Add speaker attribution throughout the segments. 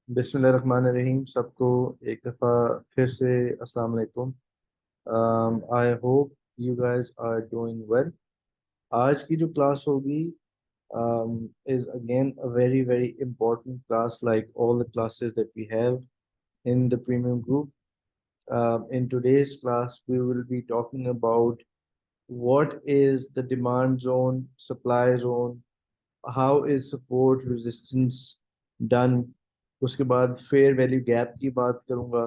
Speaker 1: बिस्मिल्लाहिर्रहमानिर्रहीम। सबको एक दफ़ा फिर से अस्सलाम वालेकुम। I hope you guys are doing well. आज की जो क्लास होगी is again a very very important class like all the classes that we have in the premium group. In today's class we will be talking about what is the demand zone, supply zone, how is support resistance done. उसके बाद fair value gap की बात करूंगा,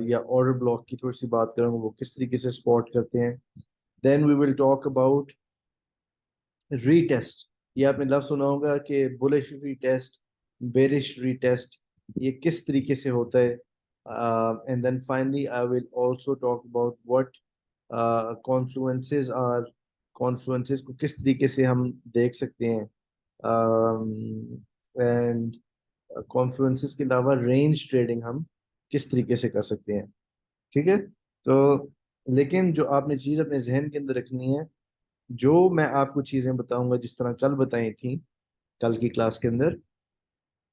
Speaker 1: या order block की थोड़ी सी बात करूंगा, वो किस तरीके से स्पॉट करते हैं। Then we will talk about retest. ये आपने लफ्ज सुना होगा कि बुलिश रीटेस्ट, बेरिश रीटेस्ट, ये किस तरीके से होता है। And then finally I will also talk about what confluences are, confluences को किस तरीके से हम देख सकते हैं, एंड कॉन्फ्लुएंसेस के अलावा रेंज ट्रेडिंग हम किस तरीके से कर सकते हैं। ठीक है। तो लेकिन जो आपने चीज़ अपने जहन के अंदर रखनी है, जो मैं आपको चीज़ें बताऊंगा जिस तरह कल बताई थी कल की क्लास के अंदर,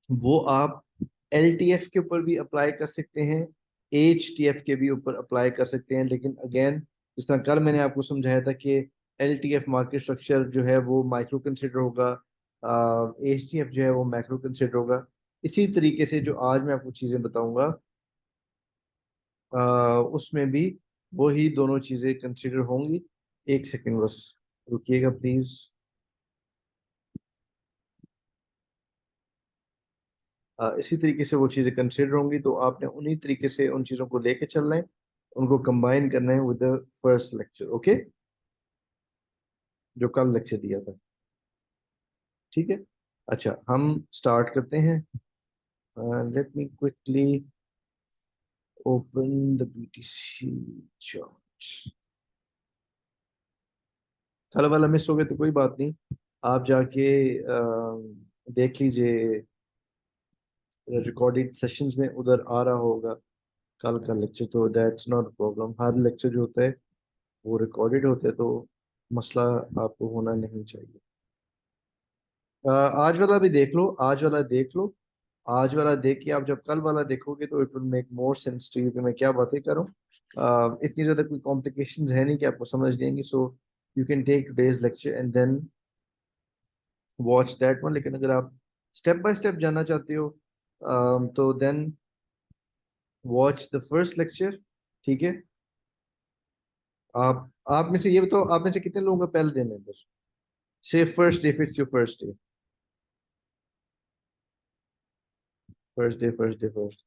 Speaker 1: वो आप एलटीएफ के ऊपर भी अप्लाई कर सकते हैं, एचटीएफ के भी ऊपर अप्लाई कर सकते हैं। लेकिन अगेन, जिस तरह कल मैंने आपको समझाया था कि एलटीएफ मार्केट स्ट्रक्चर जो है वो माइक्रो कंसिडर होगा, एचटीएफ जो है वो मैक्रो कंसिडर होगा। इसी तरीके से जो आज मैं आपको चीज़ें बताऊंगा, उसमें भी वही दोनों चीज़ें कंसिडर होंगी। एक सेकंड बस रुकिएगा प्लीज। इसी तरीके से वो चीज़ें कंसिडर होंगी, तो आपने उन्हीं तरीके से उन चीज़ों को लेके चलना है, उनको कंबाइन करना है with the first lecture. Okay, जो कल लेक्चर दिया था। ठीक है। अच्छा, हम स्टार्ट करते हैं। Let me quickly open the BTC chart. कल वाला मिस हो गया तो कोई बात नहीं, आप जाके देख लीजिए, रिकॉर्डेड सेशंस में उधर आ रहा होगा कल का लेक्चर, तो that's not problem. Her lecture जो होता है वो रिकॉर्डेड होते हैं, तो मसला आपको होना नहीं चाहिए। आज वाला भी देख लो, आज वाला देख लो। आज वाला देख के आप जब कल वाला देखोगे तो it will make more sense to you कि मैं क्या बातें करूं। इतनी ज्यादा कोई कॉम्प्लिकेशंस है नहीं कि आपको समझ लेंगे। So you can take today's lecture and then watch that one. लेकिन अगर आप स्टेप बाय स्टेप जाना चाहते हो, तो then watch the first lecture. ठीक है। आप में से ये बताओ, आप में से कितने लोगों का पहले दिन है इधर? से first day, if it's your first day. First day, first day, first.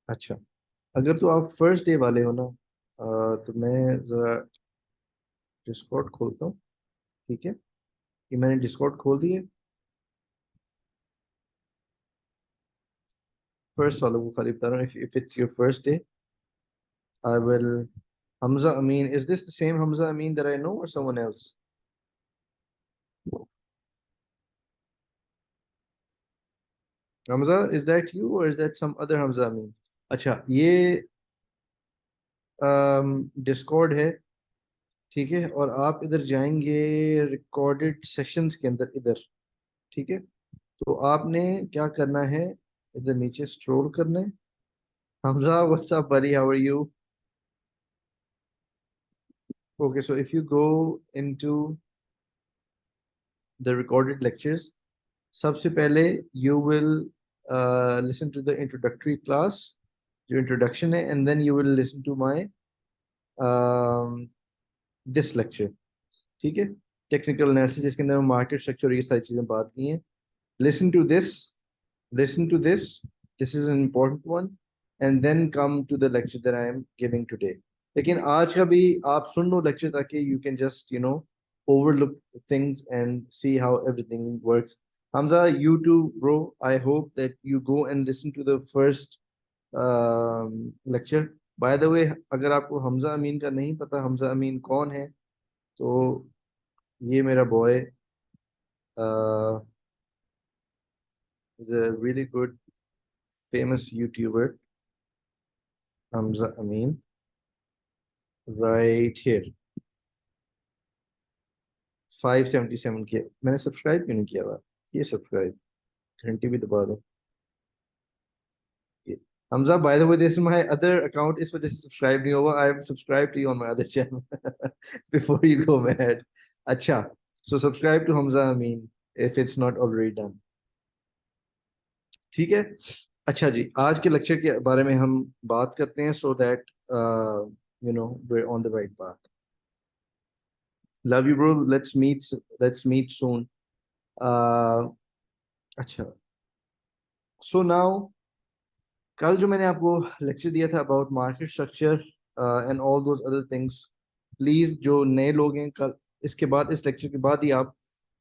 Speaker 1: अच्छा, अगर तो आप फर्स्ट डे वाले हो ना, तो मैं ज़रा डिस्कॉर्ड खोलता हूँ। ठीक है, कि मैंने डिस्कॉर्ड खोल दिए फर्स्ट वालों को खाली बता रहा हूँ। If it's your first day I will. Hamza Amin, is this the same Hamza Amin that I know or someone else? Hamza, is that you or is that some other Hamza Amin? अच्छा, ये Discord है। ठीक है, और आप इधर जाएंगे recorded sessions के अंदर इधर। ठीक है, तो आपने क्या करना है, इधर नीचे स्क्रॉल करना है। Hamza, what's up buddy, how are you? Okay, so if you go into the recorded lectures, सबसे पहले you will listen to the introductory class, जो introduction है, and then you will listen to my um, this lecture। ठीक है, technical analysis, जिसके अंदर market structure ये सारी चीजें बात की हैं। Listen to this, listen to this is an important one, and then come to the lecture that I am giving today। लेकिन आज का भी आप सुन लो लेक्चर, ताकि you can just overlook things and see how everything works। Hamza, you too bro, I hope that you go and listen to the first lecture। by the way, अगर आपको हमजा अमीन का नहीं पता हमजा अमीन कौन है, तो ये मेरा boy is a really good famous YouTuber, Hamza Amin, right here। 577 किया मैंने, सब्सक्राइब क्यों नहीं किया हुआ? ये सब्सक्राइब घंटी भी दबा दो। Hamza, by the way, this is my other account. इस वजह से सब्सक्राइब नहीं हुआ. I have subscribed to you on my other channel before you go mad. अच्छा, so subscribe to Hamza Amin if it's not already done. ठीक है. अच्छा जी, आज के लेक्चर के बारे में हम बात करते हैं so that we're on the right path. Love you, bro. Let's meet soon. Uh, अच्छा. So now, कल जो मैंने आपको लेक्चर दिया था about market structure and all those other things, please जो नए लोग हैं, कल इसके बाद, इस लेक्चर के बाद ही आप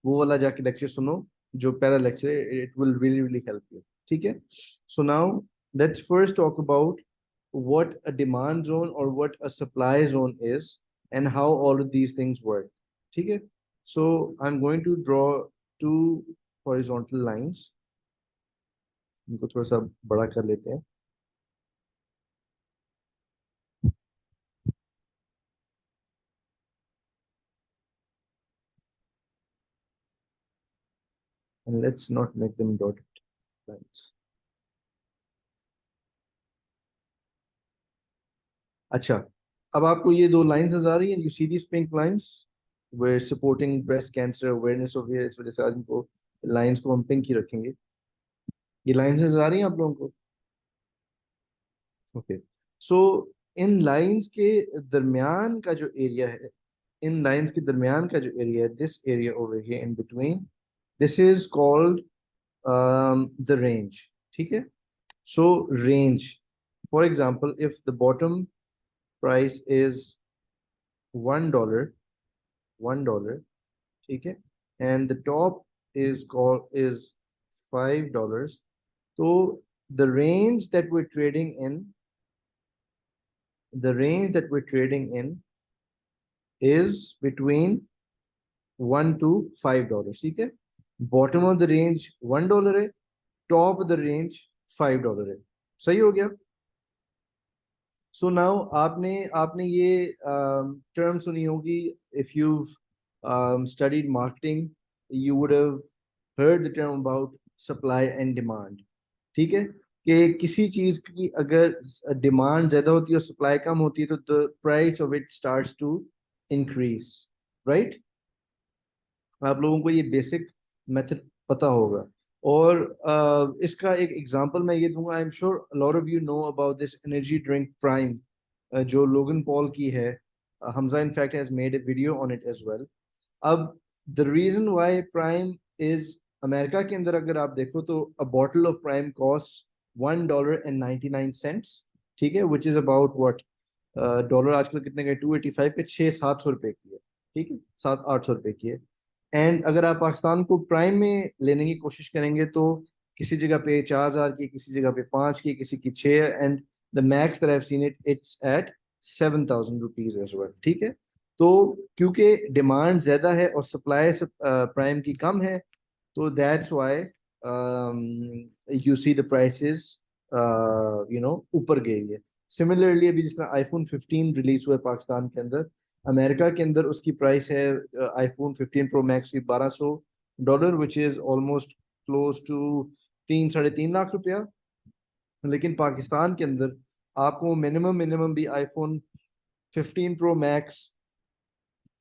Speaker 1: वो वाला जाके लेक्चर सुनो जो पहला लेक्चर है. It will really really help you. ठीक है. So now let's first talk about what a demand zone or what a supply zone is and how all of these things work. ठीक है. So I'm going to draw two horizontal lines. इनको थोड़ा सा बड़ा कर लेते हैं. And let's not make them dotted lines. अच्छा, अब आपको ये दो लाइंस नजर आ रही हैं. You see these pink lines, we're supporting breast cancer awareness of, इस वजह से आज इनको लाइंस को हम पिंक ही रखेंगे. ये लाइंस नजर आ रही हैं आप लोगों को? ओके. सो इन लाइंस के दरमियान का जो एरिया है, इन लाइंस के दरमियान का जो एरिया है, this area over here in between, this is called the range. ठीक है. सो range, for example, if the bottom price is $1, $1, ठीक है, and the top is $5. So the range that we're trading in, is between $1 to $5. ठीक है. Bottom of the range $1 है, top of the range $5 है. सही हो गया. सो नाउ आपने आपने ये टर्म सुनी होगी. If you studied marketing, you would have heard the term about supply and demand. ठीक है. कि किसी चीज की अगर डिमांड ज्यादा होती है और सप्लाई कम होती है तो the price of it starts to increase. Right. आप लोगों को ये बेसिक मेथड पता होगा. और इसका एक एग्जांपल मैं ये दूंगा. I am sure lot of you know about this energy drink Prime, जो लोगन पॉल की है. Hamza in fact has made a video on it as well. अब the reason why Prime is, America के अंदर अगर आप देखो तो a bottle of Prime cost $1.99. ठीक है. Which is about what, dollar आजकल कितने का? 285 के 600-700 रुपए की है. ठीक है. 700-800 रुपए की है. एंड अगर आप पाकिस्तान को प्राइम में लेने की कोशिश करेंगे तो किसी जगह पे 4,000 की, किसी जगह पे 5 की, किसी की 6, and the max that I have seen it, it's at 7,000 rupees as well. ठीक है. तो क्योंकि डिमांड ज्यादा है और सप्लाई प्राइम की कम है, तो that's why you see the prices ऊपर गई है. सिमिलरली अभी जिस तरह आईफोन 15 रिलीज हुआ है पाकिस्तान के अंदर, अमेरिका के अंदर उसकी प्राइस है आईफोन 15 प्रो मैक्स की $1,200, which is almost close to 3-3.5 lakh रुपया. लेकिन पाकिस्तान के अंदर आपको मिनिमम भी आईफोन 15 प्रो मैक्स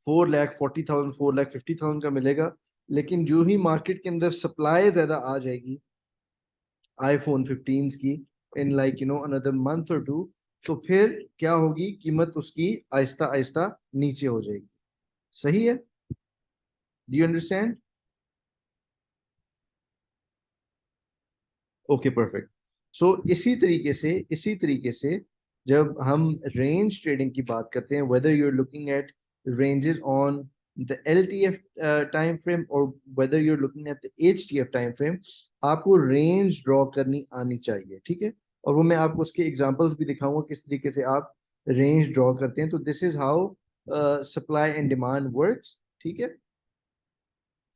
Speaker 1: 4,40,000 4,50,000 का मिलेगा. लेकिन जो ही मार्केट के अंदर सप्लाई ज्यादा आ जाएगी आईफोन 15 की, इन लाइक अनदर मंथ और टू, तो फिर क्या होगी, कीमत उसकी आहिस्ता आहिस्ता नीचे हो जाएगी. सही है. Do you understand? Okay, perfect. So इसी तरीके से जब हम रेंज ट्रेडिंग की बात करते हैं, whether you are looking at ranges on the LTF time frame और whether you are looking at the HTF time frame, आपको रेंज ड्रॉ करनी आनी चाहिए. ठीक है. और वो मैं आपको उसके एग्जांपल्स भी दिखाऊंगा किस तरीके से आप रेंज ड्रॉ करते हैं. तो this is how supply and demand works. ठीक है.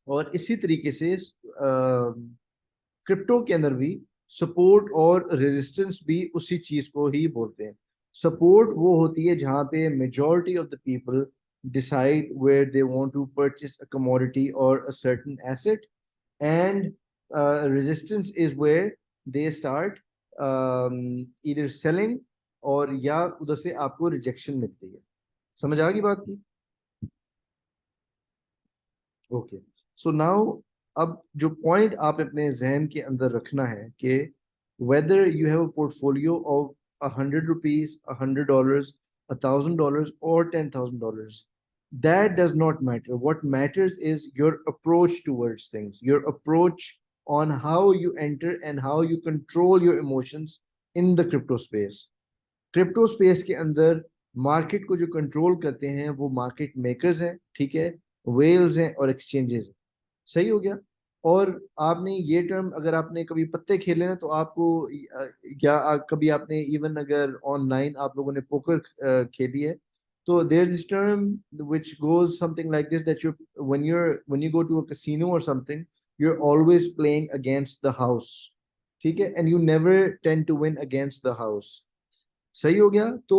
Speaker 1: और इसी तरीके से क्रिप्टो के अंदर भी सपोर्ट और रेजिस्टेंस भी उसी चीज को ही बोलते हैं. सपोर्ट वो होती है जहां पे majority of the people decide where they want to purchase a commodity or a certain asset, and resistance is where they start either selling और या उधर से आपको रिजेक्शन मिलती है. समझ आ गई बात की? ओके. सो नाउ अब जो पॉइंट आप अपने जहन के अंदर रखना है कि whether you have a portfolio of ₹100, $100, $1,000 or $10,000, that does not matter. What matters is your approach towards things, your approach on how you enter and how you control your emotions in the crypto space. Crypto space के अंदर market को जो control करते हैं वो market makers हैं, ठीक है, वेल्स हैं और एक्सचेंजेस हैं. सही हो गया. और आपने ये टर्म अगर आपने कभी पत्ते खेले ना तो आपको या कभी आपने इवन अगर ऑनलाइन आप लोगों ने पोकर खेली है तो there is this term which goes something like this that you when you go to a casino और something you are always playing against the house. ठीक है. And you never tend to win against the house. सही हो गया. तो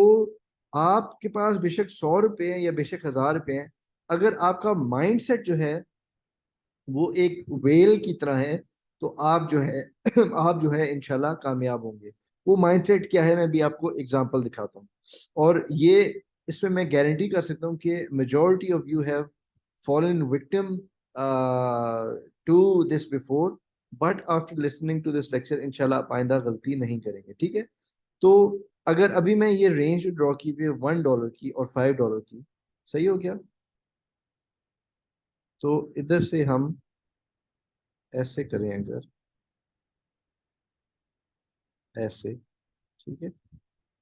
Speaker 1: आपके पास बेशक 100 रुपए हैं या बेशक 1000 रुपए हैं, अगर आपका माइंडसेट जो है वो एक वेल की तरह है तो आप जो है आप जो है इंशाल्लाह कामयाब होंगे. वो माइंडसेट क्या है मैं भी आपको एग्जांपल दिखाता हूँ. और ये इसमें मैं गारंटी कर सकता हूँ कि majority of you have fallen victim to this before, but after listening to this lecture इंशाल्लाह आप आइंदा गलती नहीं करेंगे. ठीक है. तो अगर अभी मैं ये रेंज ड्रॉ की हुई है $1 की और $5 की, सही हो गया. तो इधर से हम ऐसे करें अगर ऐसे. ठीक है.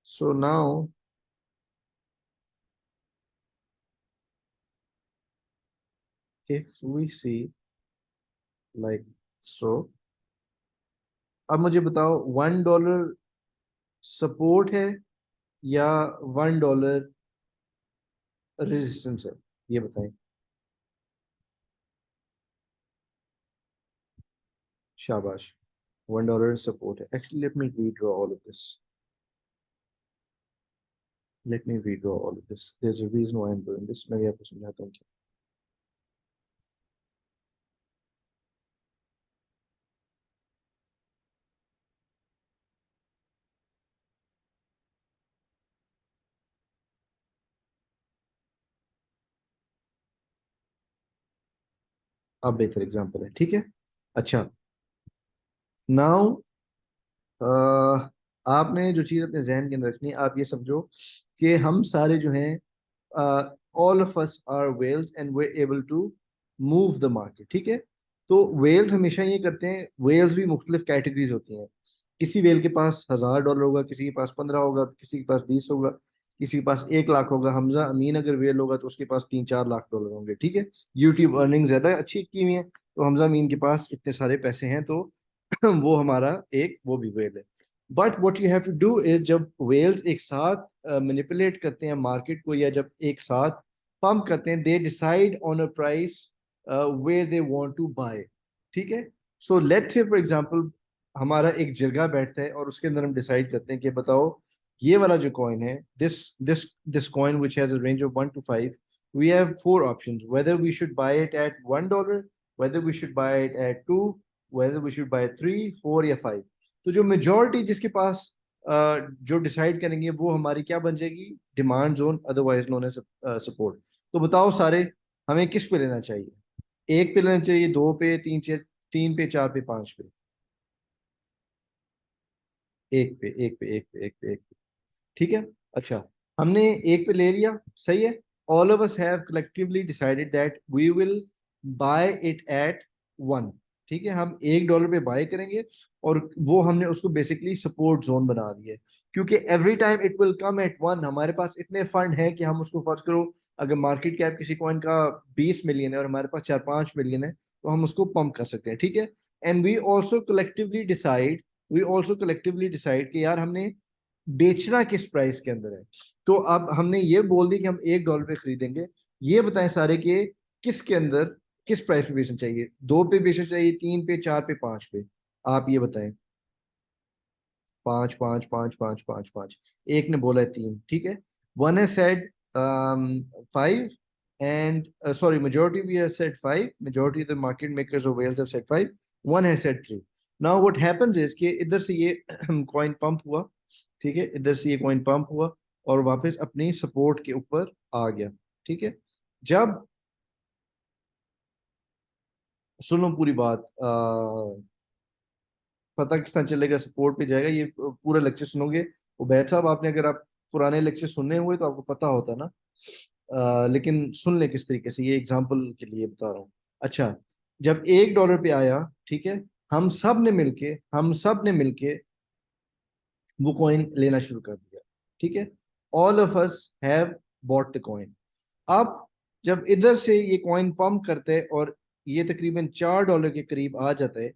Speaker 1: So now if we see like so, अब मुझे बताओ $1 सपोर्ट है या $1 रेजिस्टेंस है, ये बताएं. शाबाश. $1 सपोर्ट है. Actually let me redraw all of this. Let me redraw all of this. There is a reason why I am doing this. मैं भी आपको समझाता हूँ. अब बेहतर एग्जांपल है. ठीक है. अच्छा. नाउ आपने जो चीज अपने जहन के अंदर रखनी है, आप ये समझो कि हम सारे जो हैं all of us are whales and we able to move the market. ठीक है. तो वेल्स हमेशा ये करते हैं. वेल्स भी मुख्तलिफ कैटेगरीज होती हैं. किसी वेल के पास $1000 होगा, किसी के पास 15 होगा, किसी के पास 20 होगा, किसी के पास 1 लाख होगा. हमजा अमीन अगर वेल होगा तो उसके पास 3-4 लाख डॉलर होंगे. ठीक है. यूट्यूब अर्निंग ज्यादा अच्छी की हुई है तो हमजा अमीन के पास इतने सारे पैसे हैं तो वो हमारा एक वो भी वेल है. But what you have to do is जब वेल्स एक साथ मैनिपुलेट करते हैं मार्केट को या जब एक साथ पंप करते हैं, they decide on a price where they want to buy. ठीक है. So let's say for example हमारा एक जगह बैठता है और उसके अंदर हम डिसाइड करते हैं कि बताओ ये वाला जो कॉइन है, this this this coin which has a range of 1 to 5, we have four options whether we should buy it at $1, whether we should buy it at 2, whether we should buy 3, 4 या 5. तो जो majority जिसके पास जो decide करेंगे वो हमारी क्या बन जाएगी, demand zone, otherwise known as support. तो बताओ सारे हमें किस पे लेना चाहिए. एक पे लेना चाहिए, दो पे, तीन पे, चार पे, पांच पे. एक पे, एक पे, एक पे, एक पे, एक पे. ठीक है. अच्छा. हमने एक पे ले लिया. सही है. All of us have collectively decided that we will buy it at 1. ठीक है. हम $1 पे बाय करेंगे और वो हमने उसको बेसिकली सपोर्ट जोन बना दिया है क्योंकि every time it will come at 1. हमारे पास इतने फंड है कि हम उसको फर्ज करो अगर मार्केट कैप किसी कॉइन का 20 मिलियन है और हमारे पास 4-5 मिलियन है तो हम उसको पंप कर सकते हैं. ठीक है. And we also collectively decide कि यार हमने बेचना किस प्राइस के अंदर है. तो अब हमने ये बोल दी कि हम $1 पे खरीदेंगे. ये बताएं सारे के किसके अंदर किस प्राइस पे बेचना चाहिए, 2 पे बेचना चाहिए, 3 पे, 4 पे, 5 पे. आप ये बताएं. 5, 5, 5, 5, 5, 5. एक ने बोला है 3. ठीक है. वन है said 5 and sorry, majority we have said 5, majority of the market makers of whales have said 5, one has said 3. Now what happens is कि इधर से ये कॉइन पंप हुआ, ठीक है, इधर से ये कॉइन पंप हुआ और वापस अपनी सपोर्ट के ऊपर आ गया, ठीक है। जब सुनो पूरी बात, पता किस तरह चलेगा, सपोर्ट पे जाएगा, ये पूरा लेक्चर सुनोगे। उबैद साहब, आपने अगर आप पुराने लेक्चर सुने हुए तो आपको पता होता ना, लेकिन सुन ले किस तरीके से, ये एग्जांपल के लिए बता रहा हूँ। अच्छा, जब $1 पे आया, ठीक है, हम सब ने मिलके वो कॉइन लेना शुरू कर दिया, ठीक है। All of us have bought the coin. अब जब इधर से ये कॉइन पंप करते हैं और ये तकरीबन $4 के करीब आ जाता है,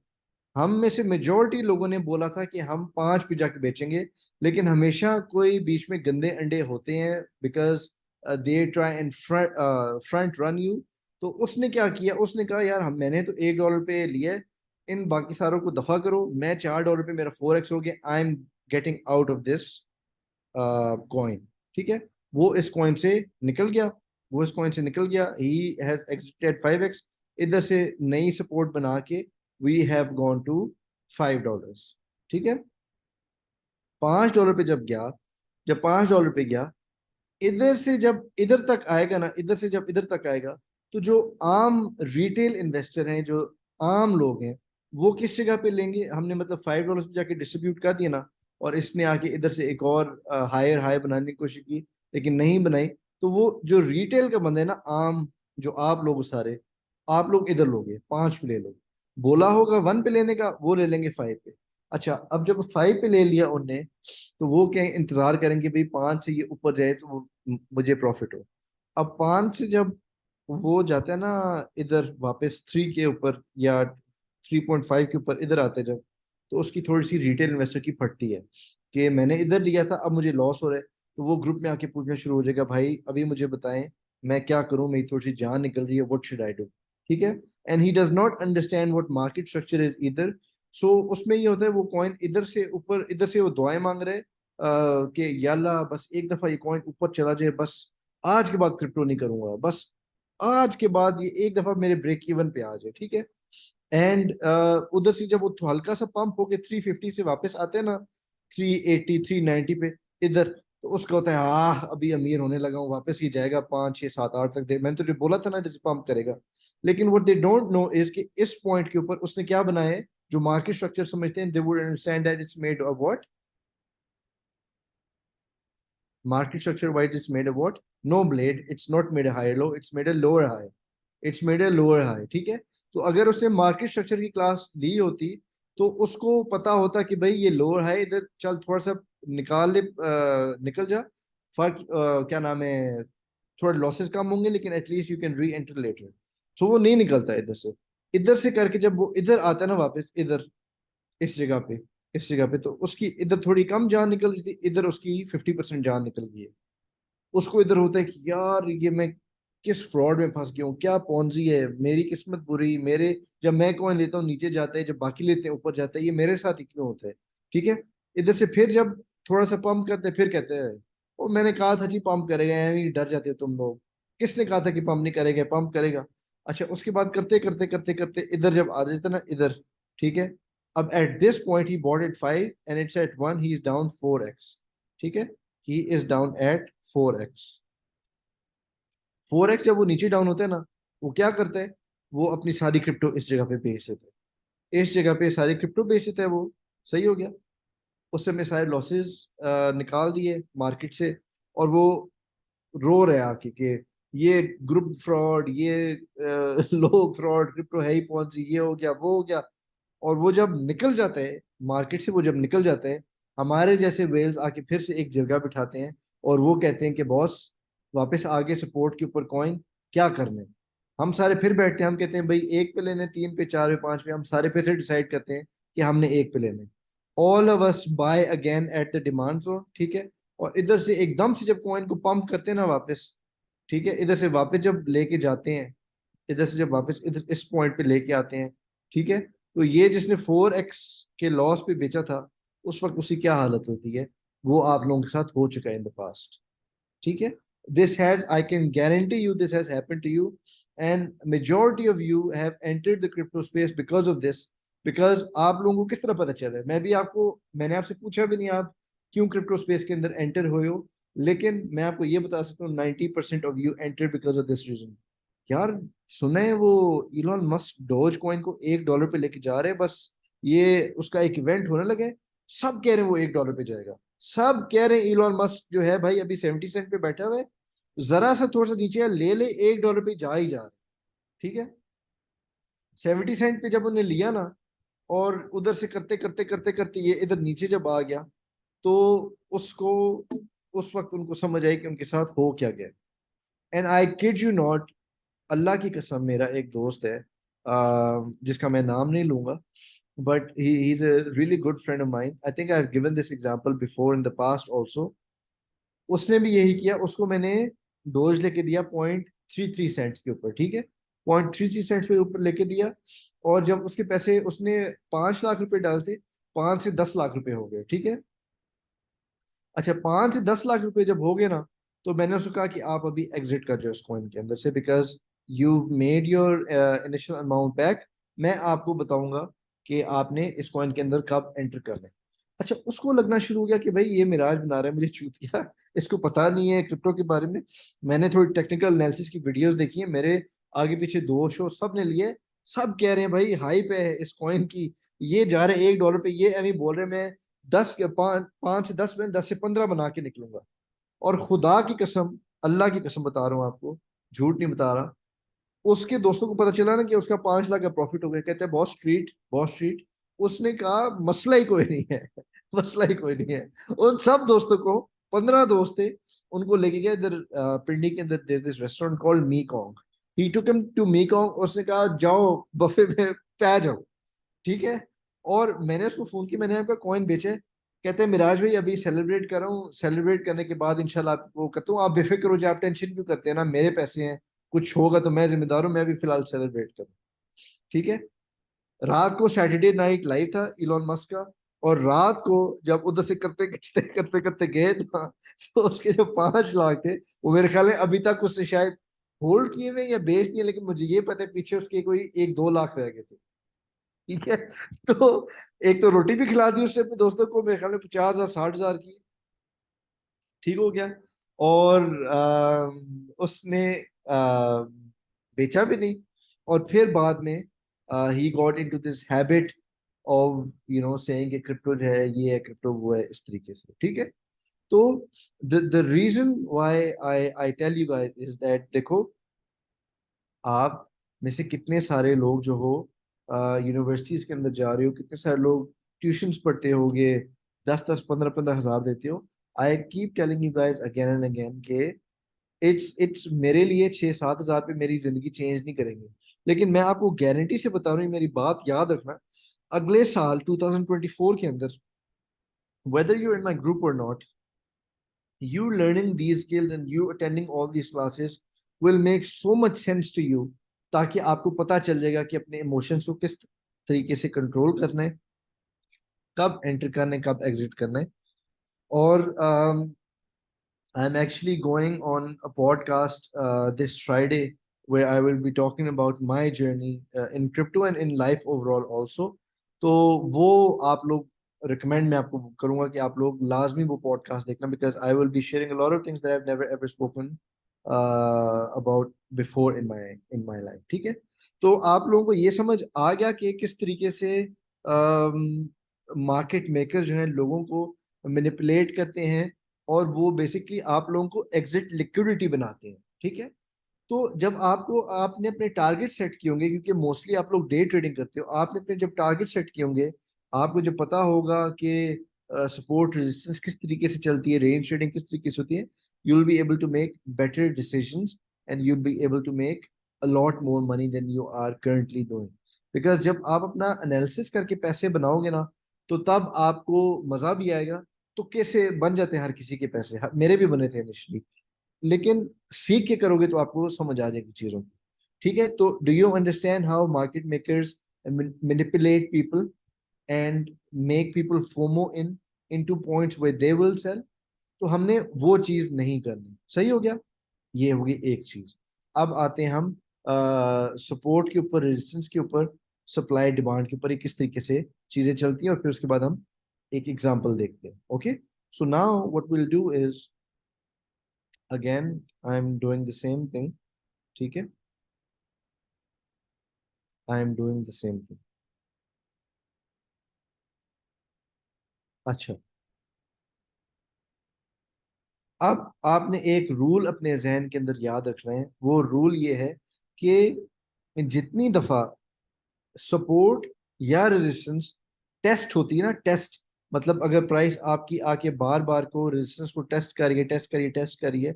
Speaker 1: हम में से मेजोरिटी लोगों ने बोला था कि हम 5 पे जाके बेचेंगे, लेकिन हमेशा कोई बीच में गंदे अंडे होते हैं, because they try and front run you. तो उसने क्या किया, उसने कहा यार हम मैंने तो $1 पे लिया है, इन बाकी सारों को दफा करो, मैं $4 पे, मेरा 4x हो गया, I am getting out of this coin, ठीक है। वो इस कॉइन से निकल गया, वो इस कॉइन से निकल गया, ही हैज एग्जिटेड 5x, इधर से नई सपोर्ट बना के वी हैव गॉन टू $5, ठीक है। $5 पे जब गया, जब $5 पे गया, इधर से जब इधर तक आएगा ना, इधर से जब इधर तक आएगा, तो जो आम रिटेल इन्वेस्टर हैं, जो आम लोग हैं, वो किस जगह पे लेंगे, हमने मतलब $5 पे जाके डिस्ट्रीब्यूट कर दिया ना, और इसने आके इधर से एक और हायर हाई बनाने की कोशिश की, लेकिन नहीं बनाई। तो वो जो रिटेल का बंदा है ना, आम, जो आप लोग सारे, आप लोग इधर लोगे 5 पे ले लो, बोला होगा 1 पे लेने का, वो ले लेंगे 5 पे। अच्छा, अब जब 5 पे ले लिया उनने, तो वो क्या इंतजार करेंगे भाई 5 से ये ऊपर जाए तो मुझे प्रॉफिट हो। अब 5 से जब वो जाता है ना इधर वापस 3 के ऊपर या 3.5 के ऊपर इधर आते हैं जब, तो उसकी थोड़ी सी रिटेल इन्वेस्टर की फटती है कि मैंने इधर लिया था, अब मुझे लॉस हो रहा है। तो वो ग्रुप में आके पूछना शुरू हो जाएगा, भाई अभी मुझे बताएं मैं क्या करूं, मेरी थोड़ी सी जान निकल रही है, व्हाट शुड आई डू, ठीक है। And he does not understand what market structure is इधर। सो उसमें ये होता है, वो कॉइन इधर से ऊपर, इधर से वो दुआएं मांग रहे हैं कि या अल्लाह बस एक दफा ये कॉइन ऊपर चला जाए, बस आज के बाद क्रिप्टो नहीं करूंगा, बस आज के बाद ये एक दफा मेरे ब्रेक इवन पे आ जाए, ठीक है। एंड उधर से जब वो हल्का सा पंप होके 350 से वापस आते हैं ना, 380 390 पे इधर, तो उसका होता है अभी अमीर होने लगा हूँ, वापस ये जाएगा 5 6 7 8 तक दे, मैंने तुझे बोला था ना जैसे पंप करेगा। लेकिन वो दे डोंट नो इज कि इस पॉइंट के ऊपर उसने क्या बनाया है, जो मार्केट स्ट्रक्चर समझते हैं, they would understand that it's made of what, market structure wise it's made a what, no blade, it's not made a higher low, it's made a lower high, it's made a lower high, ठीक है। तो अगर उसने market structure की class ली होती, तो उसको पता होता कि भाई ये लोअर हाई, इधर चल थोड़ा सा निकाल ले, निकल जा, फर्क क्या नाम है, थोड़ा लॉसेस कम होंगे, लेकिन at least you can re enter later. So वो नहीं निकलता इधर से, इधर से करके जब वो इधर आता है ना वापस, इधर इस जगह पे, इस जगह पे, तो उसकी इधर थोड़ी कम जान निकल रही थी, इधर उसकी 50% जान निकल गई है। उसको इधर होता है कि यार ये मैं किस फ्रॉड में फंस गया हूँ, क्या पॉन्जी है, मेरी किस्मत बुरी, मेरे जब मैं कॉइन लेता हूँ नीचे जाता है, जब बाकी लेते हैं ऊपर जाता है, ये मेरे साथ ही क्यों होता है, ठीक है। इधर से फिर जब थोड़ा सा पंप करते हैं, फिर कहते हैं ओ मैंने कहा था जी पंप करेगा, एਵੇਂ ही डर जाते हो तुम लोग, किसने कहा था कि पंप नहीं करेगा, पंप करेगा। अच्छा, उसके बाद करते करते करते करते इधर जब आ जाता ना इधर, ठीक है। अब at this point he bought at 5 and it's at 1, he is down 4x, ठीक है, ही is down eight 4x। 4x जब वो नीचे डाउन होता है ना, वो क्या करता है, वो अपनी सारी क्रिप्टो इस जगह पे बेच देता है, इस जगह पे सारी क्रिप्टो बेच देता है वो, सही हो गया। उस समय सारे लॉसेस निकाल दिए मार्केट से, और वो रो रहे आके कि ये ग्रुप फ्रॉड, ये लोग फ्रॉड, क्रिप्टो है ही कौन सी, ये हो गया वो हो गया। और वो जब निकल जाता है मार्केट से, वो जब निकल जाता है, हमारे जैसे वेल्स आके फिर से एक जगह बिठाते हैं, और वो कहते हैं कि बॉस वापस आगे सपोर्ट के ऊपर कॉइन क्या करने। हम सारे फिर बैठते हैं, हम कहते हैं भाई 1 पे लेने, 3 पे, 4 पे, 5 पे, हम सारे फिर से डिसाइड करते हैं कि हमने 1 पे लेने। All of us buy again at the demand zone, ठीक है। और इधर से एकदम से जब कॉइन को पंप करते हैं ना वापस, ठीक है, इधर से वापस जब लेके जाते हैं, इधर से जब वापस इधर इस पॉइंट पे लेके आते हैं, ठीक है, तो ये जिसने 4x के लॉस पे बेचा था, उस वक्त उसकी क्या हालत होती है, वो आप लोगों के साथ हो चुका है इन द पास्ट, ठीक है। this has, I can guarantee you, this has happened to you, and majority of you have entered the crypto space because of this. Because आप लोगों को किस तरह पता चला है, मैं भी आपको, मैंने आपसे पूछा भी नहीं आप क्यों क्रिप्टो स्पेस के अंदर एंटर हुए हो, लेकिन मैं आपको ये बता सकता हूँ 90% of you enter because of this reason. यार सुने हैं वो इलॉन मस्क डोज कॉइन को $1 पे लेके जा रहे हैं, बस ये उसका एक इवेंट होने लगे, सब कह रहे हैं वो $1 पे जाएगा, सब कह रहे हैं इलॉन मस्क जो है भाई अभी 70 सेंट पे बैठा हुआ है, जरा सा थोड़ा सा नीचे ले ले $1 पे जा ही जा रहा है। ठीक है, 70 सेंट पे जब उन्हें लिया ना, और उधर से करते करते करते करते ये इधर नीचे जब आ गया, तो उसको उस वक्त उनको समझ आई कि उनके साथ हो क्या गया। And I kid you not, Allah की कसम, मेरा एक दोस्त है जिसका मैं नाम नहीं लूंगा, but he's a really good friend of mine. I think I've given this example before in the past also. उसने भी यही किया, उसको मैंने डोज लेके दिया 0.33 सेंट्स के ऊपर, ठीक है, 0.33 सेंट्स पे ऊपर लेके दिया, और जब उसके पैसे, उसने 5 लाख रुपए डालते, 5 से 10 लाख रुपए हो गए, ठीक है। अच्छा, 5 से 10 लाख रुपए जब हो गए ना, तो मैंने उसको कहा कि आप अभी एग्जिट कर जाओ इस कॉइन के अंदर से, because you made your initial amount back. मैं आपको बताऊंगा कि आपने इस कॉइन के अंदर कब एंटर करना है। अच्छा, उसको लगना शुरू हो गया कि भाई ये मिराज बना रहा है मुझे चूतिया, इसको पता नहीं है क्रिप्टो के बारे में। मैंने थोड़ी टेक्निकल एनालिसिस की वीडियोस देखी है, मेरे आगे पीछे 2 शो सब ने लिए, सब कह रहे हैं भाई हाइप है इस कॉइन की, ये जा रहे हैं $1 पे, ये एमी बोल रहे हैं मैं 5 से 10 में 10 से 15 बना के निकलूंगा। और खुदा की कसम, अल्लाह की कसम बता रहा हूँ आपको, झूठ नहीं बता रहा, उसके दोस्तों को पता चला ना कि उसका 5 लाख का प्रॉफिट हो गया, कहते हैं बहुत स्ट्रीट, बहुत स्ट्रीट। उसने कहा मसला ही कोई नहीं है, मसला ही कोई नहीं है। उन सब दोस्तों को, 15 दोस्त थे, उनको लेके गया इधर पिंडी के अंदर, this restaurant called Mei Kong. He took him to Mei Kong, उसने कहा जाओ बफे में पै जाओ, ठीक है। और मैंने उसको फोन किया, मैंने आपका कॉइन बेचा है, कहते हैं मिराज भाई अभी सेलिब्रेट कर रहा हूँ, सेलिब्रेट करने के बाद इंशाल्लाह आपको कहता हूँ, आप बेफिक्र हो जाए, आप टेंशन क्यों करते हैं ना, मेरे पैसे हैं, कुछ होगा तो मैं जिम्मेदार हूँ, मैं भी फिलहाल सेलिब्रेट करूँ, ठीक है। रात को सैटरडे नाइट लाइव था इलॉन मस्क का, और रात को जब उधर से करते करते करते करते गए ना, तो उसके जो 5 लाख थे, वो मेरे ख्याल में अभी तक उसने शायद होल्ड किए हुए या बेच दिए, लेकिन मुझे ये पता है पीछे उसके कोई 1-2 लाख रह गए थे, ठीक है। तो एक तो रोटी भी खिला दी उसने अपने दोस्तों को, मेरे ख्याल में 50,000 60,000 की, ठीक हो गया। और उसने बेचा भी नहीं, और फिर बाद में he got into this habit of saying कि क्रिप्टो जो है ये है, क्रिप्टो वो है, इस तरीके से, ठीक है। तो the reason why I I tell you guys is that, देखो आप में से कितने सारे लोग जो हो यूनिवर्सिटीज के अंदर जा रहे हो, कितने सारे लोग ट्यूशंस पढ़ते होगे, 10-10 15-15 हजार देते हो। I keep telling you guys again and again के इट्स मेरे लिए 6-7 हजार पे मेरी जिंदगी चेंज नहीं करेंगे, लेकिन मैं आपको गारंटी से बता रहा हूँ, मेरी बात याद रखना, अगले साल 2024 के अंदर, whether you're in my group or not, you learning these skills and you attending all these classes will make so much sense to you, ताकि आपको पता चल जाएगा कि अपने इमोशंस को किस तरीके से कंट्रोल करना है, कब एंटर करना है, कब एग्जिट करना है। और I'm actually going on a podcast this Friday where I will be talking about my journey in crypto and in life overall also. तो वो आप लोग recommend मैं आपको करूंगा कि आप लोग लाजमी वो podcast देखना, because I will be sharing a lot of things that I've never ever spoken about before in my life, ठीक है। तो आप लोगों को ये समझ आ गया कि किस तरीके से मार्केट मेकर्स जो हैं लोगों को मैनिपुलेट करते हैं, और वो बेसिकली आप लोगों को एग्जिट लिक्विडिटी बनाते हैं, ठीक है। तो जब आपको, आपने अपने टारगेट सेट किए होंगे, क्योंकि मोस्टली आप लोग डे ट्रेडिंग करते हो, आपने अपने जब टारगेट सेट किए होंगे, आपको जब पता होगा कि सपोर्ट रेजिस्टेंस किस तरीके से चलती है, रेंज ट्रेडिंग किस तरीके से होती है, you will be able to make better decisions and you will be able to make a lot more money than you are currently doing. Because जब आप अपना एनालिसिस करके पैसे बनाओगे ना, तो तब आपको मजा भी आएगा। तो कैसे बन जाते हैं हर किसी के पैसे, मेरे भी बने थे इनिशियली, लेकिन सीख के करोगे तो आपको समझ आ जाएगी चीजों की, ठीक है। तो do you understand how market makers manipulate people and make people FOMO into points where they will sell. तो हमने वो चीज नहीं करनी, सही हो गया। ये होगी एक चीज। अब आते हैं हम सपोर्ट के ऊपर, रेजिस्टेंस के ऊपर, सप्लाई डिमांड के ऊपर, ये किस तरीके से चीजें चलती हैं, और फिर उसके बाद हम एक एग्जांपल देखते हैं। Okay, so now what will do is, again I am doing the same thing. ठीक है, आई am doing the same thing. अच्छा, अब आपने एक रूल अपने जहन के अंदर याद रखना है। वो रूल ये है कि जितनी दफा सपोर्ट या रेजिस्टेंस टेस्ट होती है ना, टेस्ट मतलब अगर प्राइस आपकी आके बार बार को रेजिस्टेंस को टेस्ट करिए, टेस्ट करिए, टेस्ट करिए,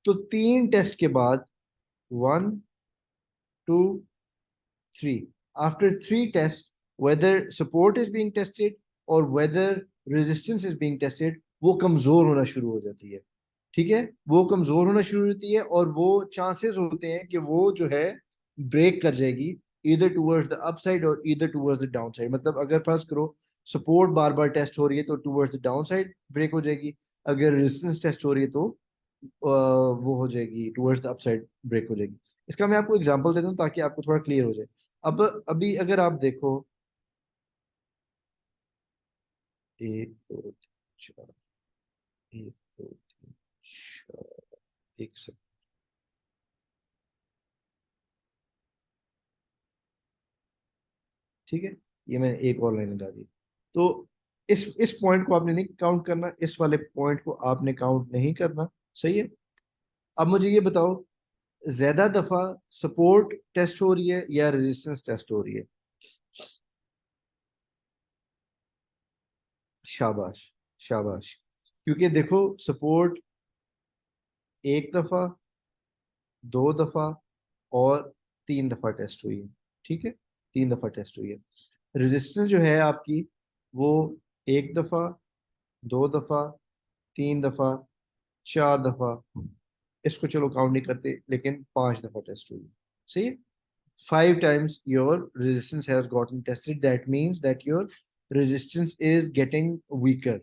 Speaker 1: तो 3 टेस्ट के बाद, 1, 2, 3, after 3 tests, whether support is being tested or whether resistance is being tested, वो कमजोर होना शुरू हो जाती है। ठीक है, वो कमजोर होना शुरू होती है, और वो चांसेस होते हैं कि वो जो है ब्रेक कर जाएगी, इधर टूवर्ड्स द अपसाइड और इधर टूवर्ड्स द डाउन साइड। मतलब अगर फर्ज करो सपोर्ट बार बार टेस्ट हो रही है तो towards the down side break हो जाएगी, अगर रेजिस्टेंस टेस्ट हो रही है तो वो हो जाएगी टूवर्ड्स द अपसाइड ब्रेक हो जाएगी। इसका मैं आपको एग्जांपल देता हूँ ताकि आपको थोड़ा क्लियर हो जाए। अब अभी अगर आप देखो, 1, 2, 3, 4, 1, 2, 3, 4, एक सेकंड। ठीक है, ये मैंने एक और लाइन लगा दी। तो इस पॉइंट को आपने नहीं काउंट करना, इस वाले पॉइंट को आपने काउंट नहीं करना। सही है। अब मुझे ये बताओ, ज्यादा दफा सपोर्ट टेस्ट हो रही है या रेजिस्टेंस टेस्ट हो रही है? शाबाश, शाबाश। क्योंकि देखो, सपोर्ट एक दफा, 2 दफा और 3 दफा टेस्ट हुई है। ठीक है, 3 दफा टेस्ट हुई है। रेजिस्टेंस जो है आपकी, वो एक दफा, 2 दफा, 3 दफा, 4 दफा, इसको चलो काउंट नहीं करते, लेकिन 5 दफा टेस्ट हुई है। सही है। 5 times your resistance has gotten tested. That means that your resistance is getting weaker.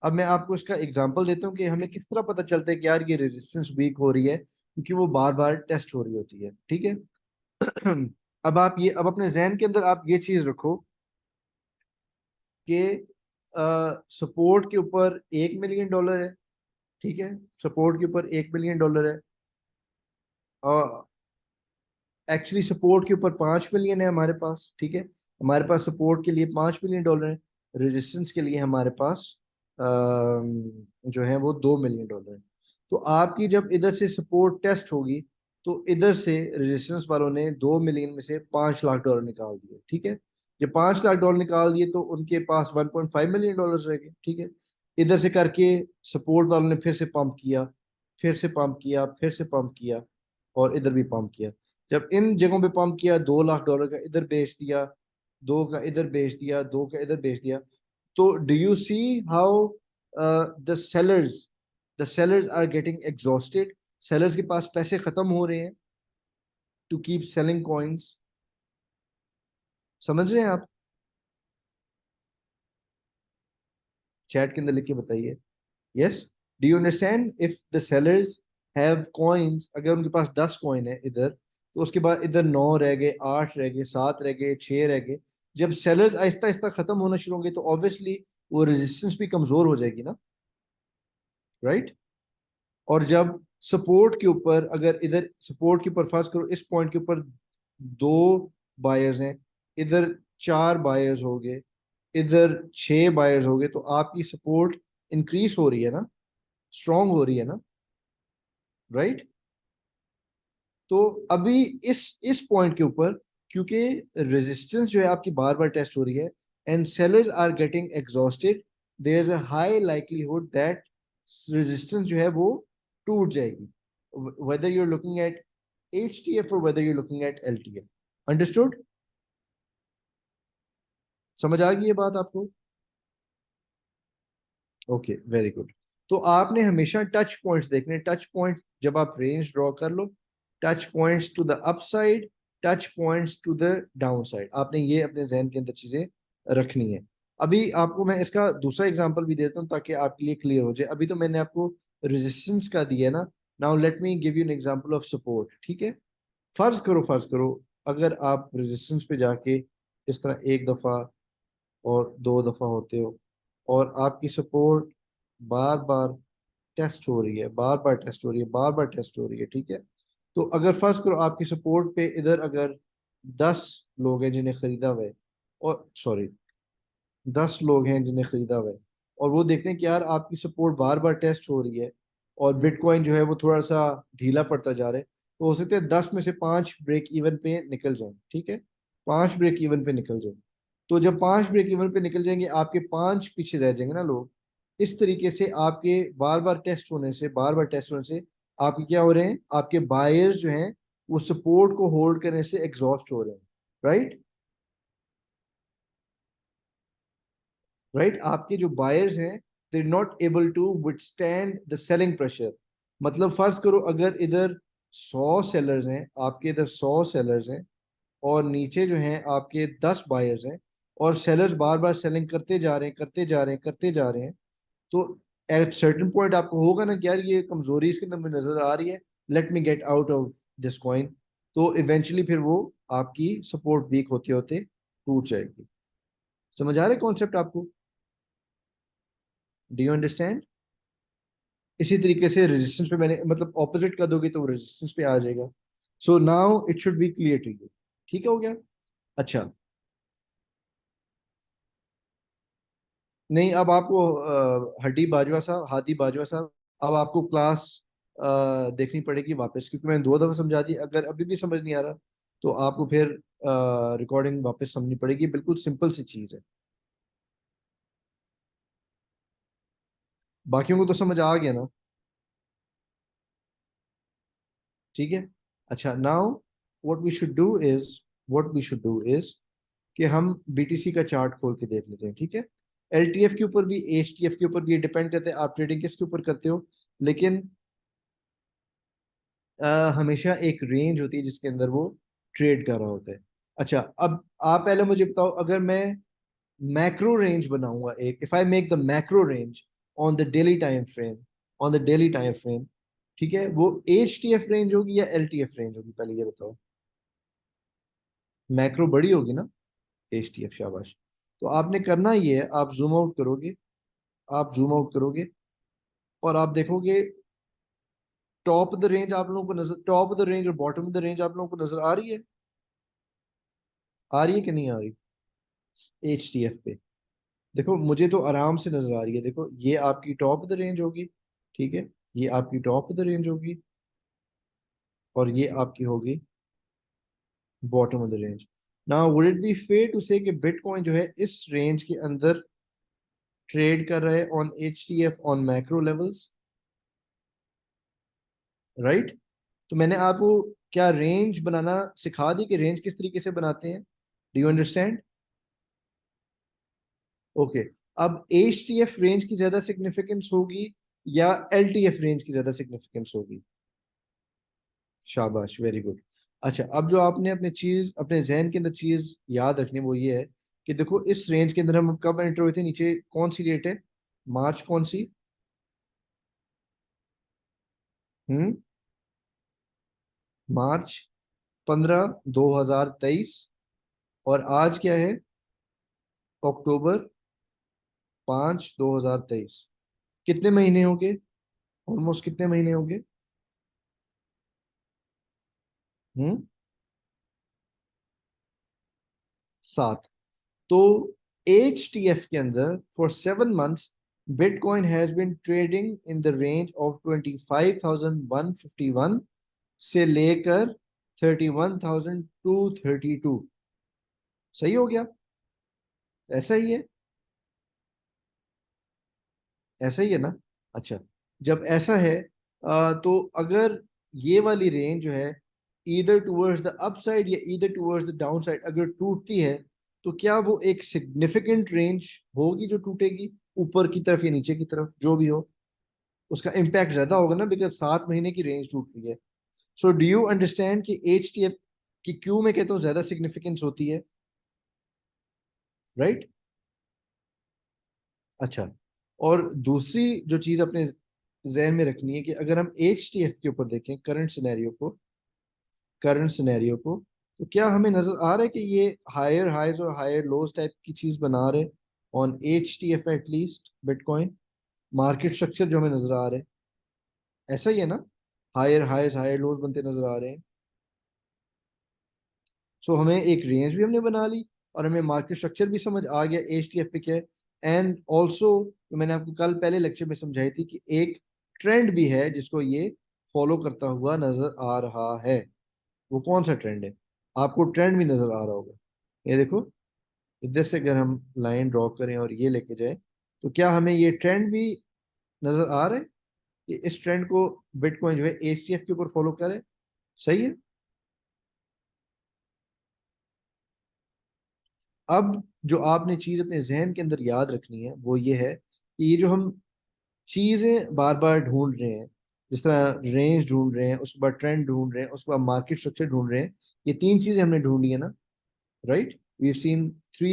Speaker 1: अब मैं आपको इसका एग्जांपल देता हूँ कि हमें किस तरह पता चलता है कि यार ये रेजिस्टेंस वीक हो रही है, क्योंकि वो बार बार टेस्ट हो रही होती है। ठीक है। अब अपने जहन के अंदर आप ये चीज रखो कि सपोर्ट के ऊपर $1 मिलियन है। ठीक है, सपोर्ट के ऊपर $1 मिलियन है, और एक्चुअली सपोर्ट के ऊपर 5 मिलियन है हमारे पास। ठीक है, हमारे पास सपोर्ट के लिए $5 मिलियन है, रेजिस्टेंस के लिए हमारे पास जो है वो $2 मिलियन है। तो आपकी जब इधर से सपोर्ट टेस्ट होगी, तो इधर से रेजिस्टेंस वालों ने 2 मिलियन में से $5 लाख निकाल दिए। ठीक है, जब $5 लाख निकाल दिए तो उनके पास $1.5 मिलियन रह गए। ठीक है, इधर से करके सपोर्ट वालों ने फिर से पंप किया, फिर से पंप किया, फिर से पंप किया, और इधर भी पंप किया। जब इन जगहों पे पंप किया, $2 लाख का इधर बेच दिया, दो का इधर बेच दिया, दो का इधर बेच दिया, तो do you see how the sellers the sellers are getting exhausted? Sellers के पास पैसे खत्म हो रहे हैं टू कीप सेलिंग कॉइन्स। समझ रहे हैं आप? चैट के अंदर लिख के बताइए। Yes, do you understand? If the sellers have coins, अगर उनके पास 10 कॉइन है इधर, तो उसके बाद इधर 9 रह गए, 8 रह गए, 7 रह गए, 6 रह गए। जब सेलर्स आहिस्ता आहिस्ता खत्म होना शुरू होंगे तो ऑब्वियसली वो रेजिस्टेंस भी कमजोर हो जाएगी ना, राइट? और जब सपोर्ट के ऊपर, अगर इधर सपोर्ट के ऊपर फर्ज करो इस पॉइंट के ऊपर 2 बायर्स हैं, इधर 4 बायर्स हो गए, इधर 6 बायर्स हो गए, तो आपकी सपोर्ट इंक्रीज हो रही है ना, स्ट्रांग हो रही है ना, राइट? तो अभी इस पॉइंट के ऊपर, क्योंकि रेजिस्टेंस जो है आपकी बार बार टेस्ट हो रही है and sellers are getting exhausted, there is a high likelihood that resistance जो है वो टूट जाएगी, whether you're looking at HTF or whether you're looking at LTF। Understood? समझ आ गई ये बात आपको? Okay, very good. तो आपने हमेशा टच पॉइंट्स देखने, टच पॉइंट जब आप रेंज ड्रॉ कर लो, touch points to the upside, touch points to the down side, आपने ये अपने जहन के अंदर चीजें रखनी है। अभी आपको मैं इसका दूसरा एग्जांपल भी देता हूँ ताकि आपके लिए क्लियर हो जाए। अभी तो मैंने आपको रेजिस्टेंस का दिया ना, now let me give you an example of support, ठीक है। फर्ज करो अगर आप रेजिस्टेंस पे जाके इस तरह एक दफा और दो दफा होते हो और आपकी सपोर्ट बार बार टेस्ट हो रही है, बार बार टेस्ट हो रही है, बार बार टेस्ट हो रही है, ठीक है। तो अगर फर्ज करो आपकी सपोर्ट पे इधर अगर 10 लोग हैं जिन्हें खरीदा हुआ है, और सॉरी 10 लोग हैं जिन्हें खरीदा हुआ है, और वो देखते हैं कि यार आपकी सपोर्ट बार बार टेस्ट हो रही है और बिटकॉइन जो है वो थोड़ा सा ढीला पड़ता जा रहा है, तो हो सकता है 10 में से 5 ब्रेक इवन पे निकल जाए, ठीक है। 5 ब्रेक इवन पे निकल जाए। तो जब 5 ब्रेक इवन पे निकल जाएंगे, आपके 5 पीछे रह जाएंगे ना लोग। इस तरीके से आपके बार बार टेस्ट होने से, बार बार टेस्ट होने से आपके क्या हो रहे हैं, आपके बायर्स जो हैं वो सपोर्ट को होल्ड करने से एग्जॉस्ट हो रहे हैं, राइट। राइट, आपके जो बायर्स हैं they not able to withstand the selling pressure. मतलब फर्ज करो अगर इधर 100 सेलर्स हैं, आपके इधर 100 सेलर्स हैं, और नीचे जो हैं आपके 10 बायर्स हैं, और सेलर्स बार बार सेलिंग करते जा रहे हैं, करते जा रहे हैं, करते जा रहे हैं, तो एट सर्टेन पॉइंट आपको होगा ना कि यार ये कमजोरी इसके अंदर मुझे नजर आ रही है, let me get out of this coin. तो इवेंचुअली फिर वो आपकी सपोर्ट वीक होते होते टूट जाएगी। समझ आ रहा है कॉन्सेप्ट आपको? Do you understand? इसी तरीके से रेजिस्टेंस पे मैंने मतलब ऑपोजिट कर दोगे तो वो रेजिस्टेंस पे आ जाएगा। So now it should be clear to you. ठीक है, हो गया। अच्छा, नहीं अब आपको हड्डी बाजवा साहब, हादी बाजवा साहब, अब आपको क्लास देखनी पड़ेगी वापस, क्योंकि मैंने 2 दफा समझा दी। अगर अभी भी समझ नहीं आ रहा तो आपको फिर रिकॉर्डिंग वापस समझनी पड़ेगी। बिल्कुल सिंपल सी चीज है। बाकियों को तो समझ आ गया ना? ठीक है। अच्छा, now what we should do is, what we should do is कि हम बीटीसी का चार्ट खोल के देख लेते हैं, ठीक है। एलटीएफ के ऊपर भी, एचटीएफ के ऊपर भी ये डिपेंड करते हैं आप ट्रेडिंग किसके ऊपर करते हो। लेकिन हमेशा एक रेंज होती है जिसके अंदर वो ट्रेड कर रहा होता है। अच्छा, अब आप पहले मुझे बताओ, अगर मैं मैक्रो रेंज बनाऊंगा एक, if I make the macro range on the daily time frame, on the daily time frame, ठीक है, वो एच टी एफ रेंज होगी या एल टी एफ रेंज होगी, पहले ये बताओ। मैक्रो बड़ी होगी ना, एच टी एफ, शाबाश। तो आपने करना ये है, आप जूम आउट करोगे, आप जूम आउट करोगे और आप देखोगे टॉप ऑफ द रेंज आप लोगों को नजर, टॉप ऑफ द रेंज और बॉटम ऑफ द रेंज आप लोगों को नजर आ रही है? आ रही है कि नहीं आ रही? एच टी एफ पे देखो, मुझे तो आराम से नजर आ रही है। देखो ये आपकी टॉप ऑफ द रेंज होगी, ठीक है, ये आपकी टॉप ऑफ द रेंज होगी, और ये आपकी होगी bottom of the range. Now would it be fair to say कि बिटकॉइन जो है इस रेंज के अंदर ट्रेड कर रहा है on H T F on macro levels, right. तो मैंने आपको क्या रेंज बनाना सिखा दी कि रेंज किस तरीके से बनाते हैं। Do you understand? ओके। अब एच टी एफ रेंज की ज्यादा सिग्निफिकेंस होगी या एल टी एफ रेंज की ज्यादा सिग्निफिकेंस होगी? शाबाश, वेरी गुड। अच्छा, अब जो आपने अपने चीज, अपने जहन के अंदर चीज याद रखनी वो ये है कि देखो इस रेंज के अंदर हम कब एंटर हुए थे, नीचे कौन सी डेट है, मार्च कौन सी, हम्म, मार्च 15 2023, और आज क्या है, अक्टूबर 5 2023। कितने महीने हो गए? ऑलमोस्ट कितने महीने हो गए? हम्म, 7। तो एच टी एफ के अंदर for 7 months bitcoin has been trading in the range of 25,151 से लेकर 31,232। सही हो गया? ऐसा ही है, ऐसा ही है ना? अच्छा, जब ऐसा है तो अगर ये वाली रेंज जो है ईदर टूवर्ड्स द अपसाइड या ईदर टूवर्ड्स द डाउनसाइड अगर टूटती है, तो क्या वो एक सिग्निफिकेंट रेंज होगी जो टूटेगी, ऊपर की तरफ या नीचे की तरफ, जो भी हो उसका इम्पैक्ट ज्यादा होगा ना, बिकॉज 7 महीने की रेंज टूट रही है। सो डू यू अंडरस्टैंड कि एच टी एफ की क्यों मैं कहता हूँ ज्यादा सिग्निफिकेंस होती है, राइट? अच्छा, और दूसरी जो चीज अपने जहन में रखनी है कि अगर हम HTF के ऊपर देखें करंट सिनेरियो को, तो क्या हमें नजर आ रहा है कि ये हायर हाइज और हायर लोज टाइप की चीज बना रहे on HTF at least bitcoin, market structure जो हमें नजर आ रहा है ऐसा ही है ना, हायर हाइज हायर लोज बनते नजर आ रहे हैं। सो हमें एक रेंज भी हमने बना ली और हमें मार्केट स्ट्रक्चर भी समझ आ गया HTF पे क्या है। एंड ऑल्सो मैंने आपको कल पहले लेक्चर में समझाई थी कि एक ट्रेंड भी है जिसको ये फॉलो करता हुआ नजर आ रहा है। वो कौन सा ट्रेंड है? आपको ट्रेंड भी नजर आ रहा होगा। ये देखो, इधर से अगर हम लाइन ड्रॉ करें और ये लेके जाए, तो क्या हमें ये ट्रेंड भी नजर आ रहा है कि इस ट्रेंड को बिटकॉइन जो है HTF के ऊपर फॉलो करे? सही है। अब जो आपने चीज अपने जहन के अंदर याद रखनी है वो ये है कि ये जो हम चीजें बार बार ढूंढ रहे हैं, जिस तरह रेंज ढूंढ रहे हैं, उसके बाद ट्रेंड ढूंढ रहे हैं, उसके बाद मार्केट स्ट्रक्चर ढूंढ रहे हैं, ये तीन चीजें हमने ढूंढी है ना, right? We have seen three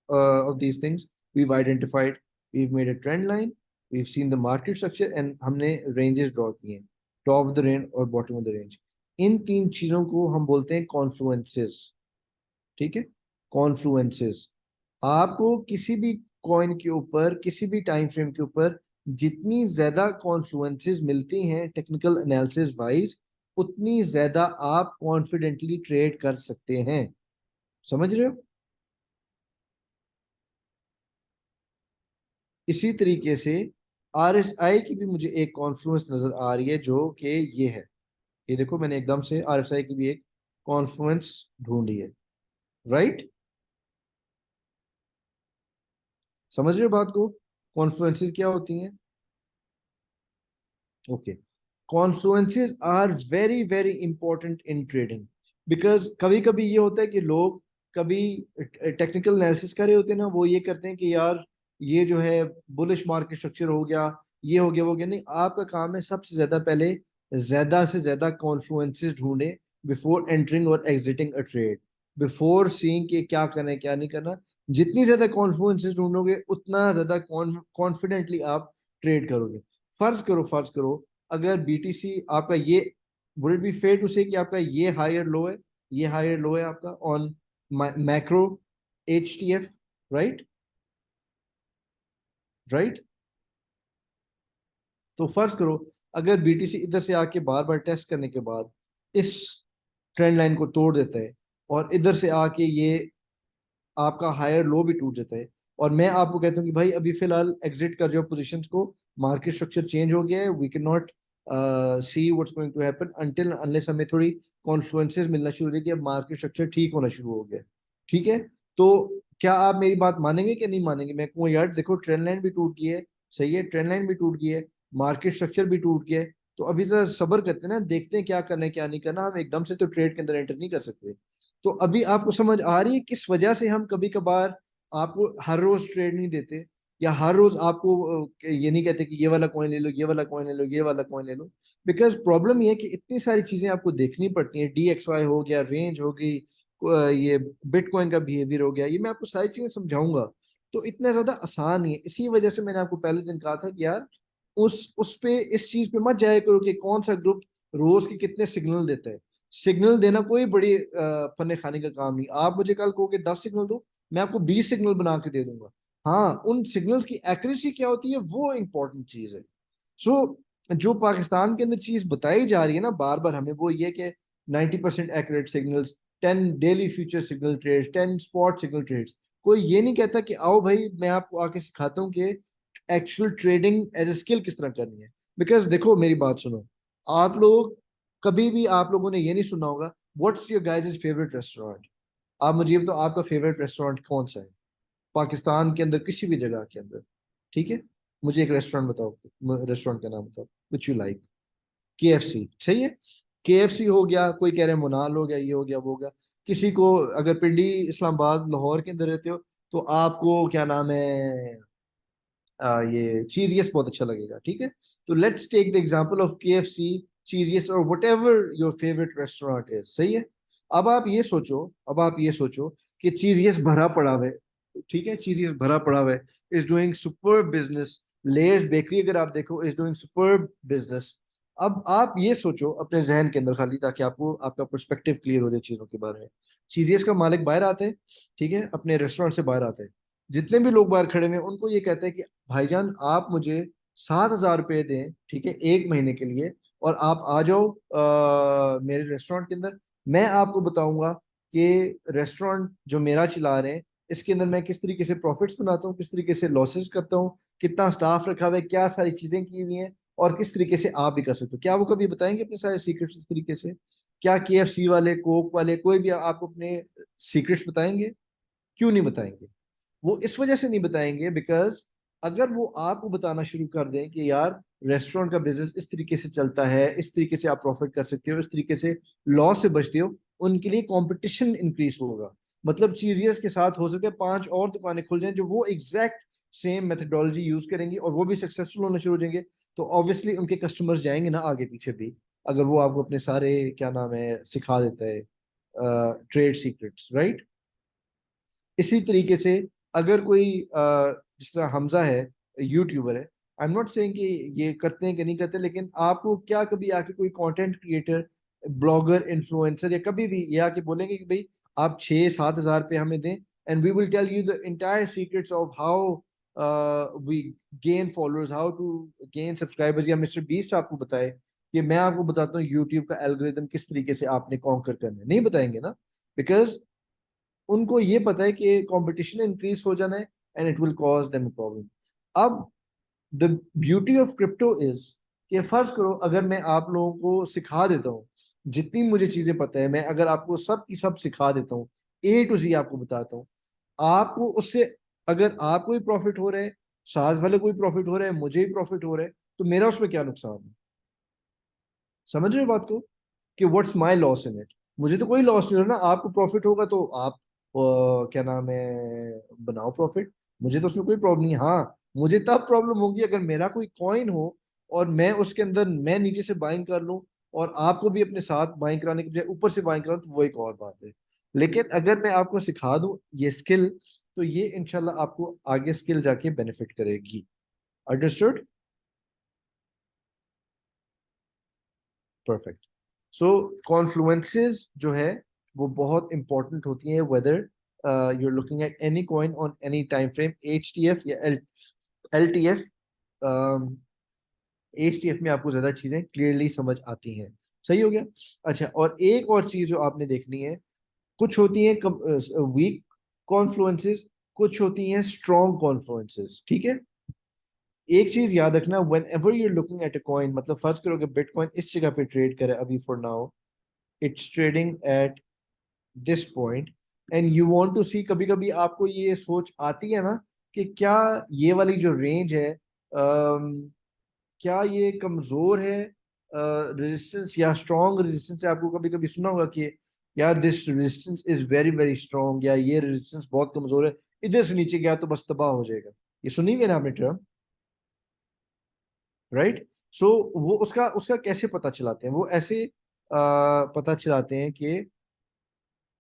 Speaker 1: of these things. We've identified, we've made a trend line, we've seen the market structure and हमने ranges draw किए हैं, top of the range और bottom of the range। इन तीन चीजों को हम बोलते हैं कॉन्फ्लुएंसेस। ठीक है, कॉन्फ्लुएंसेस। आपको किसी भी कॉइन के ऊपर, किसी भी टाइम फ्रेम के ऊपर जितनी ज्यादा कॉन्फ्लुएंसेस मिलती हैं टेक्निकल एनालिसिस वाइज, उतनी ज्यादा आप कॉन्फिडेंटली ट्रेड कर सकते हैं। समझ रहे हो? इसी तरीके से RSI की भी मुझे एक कॉन्फ्लुएंस नजर आ रही है जो कि ये है। ये देखो, मैंने एकदम से RSI की भी एक कॉन्फ्लुएंस ढूंढी है, राइट? समझ रहे हो बात को? कॉन्फ्लुएंसेस क्या होती हैं? Okay, confluences are very very important in trading, because कभी कभी ये होता है कि लोग कभी टेक्निकल एनालिसिस कर रहे होते हैं ना, वो ये करते हैं कि यार ये जो है बुलिश मार्केट स्ट्रक्चर हो गया, ये हो गया वो हो गया। नहीं, आपका काम है सबसे ज्यादा से ज्यादा कॉन्फ्लुएंसेस ढूंढे बिफोर एंटरिंग और एग्जिटिंग अ ट्रेड, बिफोर सीइंग कि क्या करना है क्या नहीं करना। जितनी ज्यादा कॉन्फ्लुएंसेस ढूंढोगे उतना ज्यादा कॉन्फिडेंटली आप ट्रेड करोगे। फर्ज करो अगर BTC आपका ये, would it be fair to say कि आपका ये हायर लो है, ये हायर लो है आपका on macro HTF, right? Right. तो फर्ज करो अगर BTC इधर से आके बार बार टेस्ट करने के बाद इस ट्रेंड लाइन को तोड़ देता है और इधर से आके ये आपका हायर लो भी टूट जाता है, और मैं आपको कहता हूँ कि भाई अभी फिलहाल एग्जिट कर जाओ पोजीशंस को, मार्केट स्ट्रक्चर चेंज हो गया है, we can not see what's going to happen until unless हमें थोड़ी कॉन्फ्लुएंसेस मिलना शुरू हो कि अब मार्केट स्ट्रक्चर ठीक होना शुरू हो गया। ठीक है, तो क्या आप मेरी बात मानेंगे कि नहीं मानेंगे? मैं कहूँ यार देखो, ट्रेंड लाइन भी टूट गई है, सही है, ट्रेंड लाइन भी टूट गई है, मार्केट स्ट्रक्चर भी टूट गया है, तो अभी जरा सब्र करते हैं ना, देखते हैं क्या करना है क्या नहीं करना, हम एकदम से तो ट्रेड के अंदर एंटर नहीं कर सकते। तो अभी आपको समझ आ रही है किस वजह से हम कभी कभार आपको हर रोज ट्रेड नहीं देते, या हर रोज आपको ये नहीं कहते कि ये वाला कॉइन ले लो, ये वाला कॉइन ले लो, ये वाला कॉइन ले लो। बिकॉज प्रॉब्लम ये है कि इतनी सारी चीजें आपको देखनी पड़ती हैं, DXY हो गया, रेंज हो गई, ये बिटकॉइन का बिहेवियर हो गया, ये मैं आपको सारी चीजें समझाऊंगा। तो इतना ज्यादा आसान नहीं है, इसी वजह से मैंने आपको पहले दिन कहा था कि यार उस पे, इस चीज पे मत जाया करो कि कौन सा ग्रुप रोज के कितने सिग्नल देता है। सिग्नल देना कोई बड़ी फन्ने खाने का काम नहीं। आप मुझे कल कहोगे 10 सिग्नल दो, मैं आपको 20 सिग्नल बना के दे दूंगा। हाँ, उन सिग्नल्स की एक्यूरेसी क्या होती है वो इंपॉर्टेंट चीज है। सो जो पाकिस्तान के अंदर चीज बताई जा रही है ना बार बार हमें, वो ये कि 90% accurate signals, 10 daily future signal trades, 10 spot signal trades. कोई ये नहीं कहता कि आओ भाई मैं आपको आके सिखाता हूँ कि actual trading as a skill किस तरह करनी है। बिकॉज देखो मेरी बात सुनो, आप लोग कभी भी, आप लोगों ने ये नहीं सुना होगा what's your guys favourite restaurant. आप मुझे ये बताओ आपका फेवरेट रेस्टोरेंट कौन सा है पाकिस्तान के अंदर किसी भी जगह के अंदर? ठीक है, मुझे एक रेस्टोरेंट बताओ, रेस्टोरेंट का नाम बताओ विच यू लाइक। KFC, सही है। KFC हो गया, कोई कह रहे हैं मुनाल हो गया, ये हो गया वो हो गया। किसी को अगर पिंडी, इस्लामाबाद, लाहौर के अंदर रहते हो तो आपको क्या नाम है, ये चीज बहुत अच्छा लगेगा। ठीक है, तो let's take the example of KFC, चीज और whatever your favourite restaurant is, सही है। अब आप ये सोचो कि चीज भरा पड़ा हुआ है, ठीक है, चीज भरा पड़ा हुआ है, is doing super business, layers bakery अगर आप देखो इज डूइंग सुपर्ब बिजनेस। अब आप ये सोचो अपने जहन के अंदर खाली, ताकि आपको आपका पर्सपेक्टिव क्लियर हो जाए चीजों के बारे में। चीजेस का मालिक बाहर आते हैं, ठीक है, अपने रेस्टोरेंट से बाहर आते हैं, जितने भी लोग बाहर खड़े हुए हैं उनको ये कहते हैं कि भाईजान आप मुझे 7,000 रुपये दें, ठीक है, एक महीने के लिए, और आप आ जाओ मेरे रेस्टोरेंट के अंदर। मैं आपको बताऊंगा कि रेस्टोरेंट जो मेरा चला रहे हैं इसके अंदर मैं किस तरीके से प्रॉफिट्स बनाता हूँ, किस तरीके से लॉसेस करता हूँ, कितना स्टाफ रखा हुआ है, क्या सारी चीजें की हुई हैं, और किस तरीके से आप भी कर सकते हो। क्या वो कभी बताएंगे अपने सारे सीक्रेट्स इस तरीके से? क्या KFC वाले, कोक वाले, कोई भी आपको अपने सीक्रेट्स बताएंगे? क्यों नहीं बताएंगे? वो इस वजह से नहीं बताएंगे बिकॉज अगर वो आपको बताना शुरू कर दें कि यार रेस्टोरेंट का बिजनेस इस तरीके से चलता है, इस तरीके से आप प्रॉफिट कर सकते हो, इस तरीके से लॉस से बचते हो, उनके लिए कंपटीशन इंक्रीज होगा। मतलब चीजियस के साथ हो सकता है 5 और दुकानें खुल जाएं जो वो एग्जैक्ट सेम मेथडोलॉजी यूज करेंगी और वो भी सक्सेसफुल होना शुरू हो जाएंगे। तो ऑब्वियसली उनके कस्टमर्स जाएंगे ना आगे पीछे भी, अगर वो आपको अपने सारे क्या नाम है सिखा देता है, ट्रेड सीक्रेट्स, राइट? इसी तरीके से अगर कोई जिस तरह हमजा है, यूट्यूबर है, आई एम नॉट सेइंग कि ये करते हैं कि नहीं करते, लेकिन आपको क्या कभी आके कोई कंटेंट क्रिएटर, ब्लॉगर, इन्फ्लुएंसर या कभी भी ये आके बोलेंगे कि भाई आप 6-7 हज़ार रुपये हमें दें and we will tell you the entire secrets of how we gain followers, how to gain subscribers, या मिस्टर बीस्ट आपको बताए कि मैं आपको बताता हूँ यूट्यूब का एल्गोरिदम किस तरीके से आपने कॉन्कर करना है? नहीं बताएंगे ना, बिकॉज उनको ये पता है कि कंपटीशन इंक्रीज हो जाना है and it will cause them problem. अब the beauty of crypto is कि फर्ज करो अगर मैं आप लोगों को सिखा देता हूँ, जितनी मुझे चीजें पता है मैं अगर आपको सब की सब सिखा देता हूँ, A to Z आपको बताता हूँ, आपको उससे अगर आपको भी प्रॉफिट हो रहा है, साथ वाले को भी प्रॉफिट हो रहा है, मुझे भी प्रॉफिट हो रहा है, तो मेरा उसमें क्या नुकसान है? समझ रहे हो बात को? कि what's my loss in it? मुझे तो कोई लॉस नहीं हो रहा ना, आपको प्रॉफिट होगा तो आप क्या नाम है बनाओ प्रॉफिट, मुझे तो उसमें कोई प्रॉब्लम नहीं। हाँ, मुझे तब प्रॉब्लम होगी अगर मेरा कोई कॉइन हो और मैं उसके अंदर मैं नीचे से बाइंग कर लूं और आपको भी अपने साथ बाइंग कराने के बजाय ऊपर से बाइंग कराऊं, तो वो एक और बात है। लेकिन अगर मैं आपको सिखा दूं ये स्किल, तो ये इंशाल्लाह आपको आगे स्किल जाके बेनिफिट करेगी। अंडरस्टूड? परफेक्ट। सो कॉन्फ्लुएंसेस जो है वो बहुत इंपॉर्टेंट होती हैं, whether you are looking at any coin on any time frame, HTF या LTF। HTF में आपको ज्यादा चीजें क्लियरली समझ आती हैं। सही हो गया? अच्छा, और एक और चीज जो आपने देखनी है, कुछ होती हैं वीक कॉन्फ्लुएंसेस, कुछ होती हैं स्ट्रॉन्ग कॉन्फ्लुएंसेस, ठीक है? एक चीज याद रखना, when ever you're looking at a coin, मतलब फर्ज करो कि बिटकॉइन इस जगह पे ट्रेड करे अभी for now, it's trading at this point, and you want to see, कभी कभी आपको ये सोच आती है ना कि क्या ये वाली जो रेंज है क्या ये कमजोर है रेजिस्टेंस या स्ट्रॉन्ग रेजिस्टेंस है? आपको कभी कभी सुना होगा कि यार this resistance is very very strong, या ये रेजिस्टेंस बहुत कमजोर है, इधर से नीचे गया तो बस तबाह हो जाएगा। ये सुनी हुई है ना आपने टर्म? राइट? सो वो उसका उसका कैसे पता चलाते हैं? वो ऐसे पता चलाते हैं कि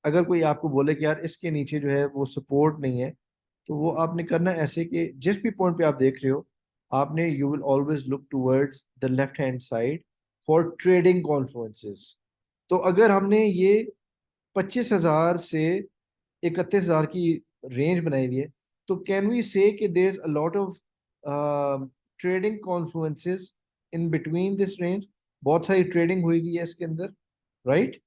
Speaker 1: अगर कोई आपको बोले कि यार इसके नीचे जो है वो सपोर्ट नहीं है, तो वो आपने करना ऐसे कि जिस भी पॉइंट पे आप देख रहे हो, आपने you will always look towards the left hand side for trading confluences. तो अगर हमने ये 25,000 से 31,000 की रेंज बनाई हुई है, तो कैन वी से कि there is a lot of trading confluences in between this range? बहुत सारी ट्रेडिंग हुई हुई है इसके अंदर, राइट?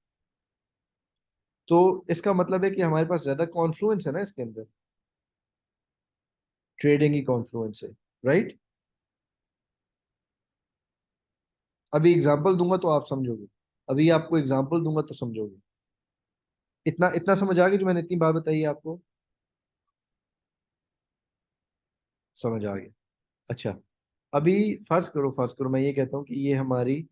Speaker 1: तो इसका मतलब है कि हमारे पास ज्यादा कॉन्फ्लुएंस है ना इसके अंदर, ट्रेडिंग ही कॉन्फ्लुएंस है, राइट? अभी एग्जांपल दूंगा तो आप समझोगे, अभी आपको एग्जांपल दूंगा तो समझोगे। इतना इतना समझ आ गया जो मैंने इतनी बात बताई है आपको? समझ आ गया? अच्छा, अभी फर्ज करो मैं ये कहता हूँ कि ये हमारी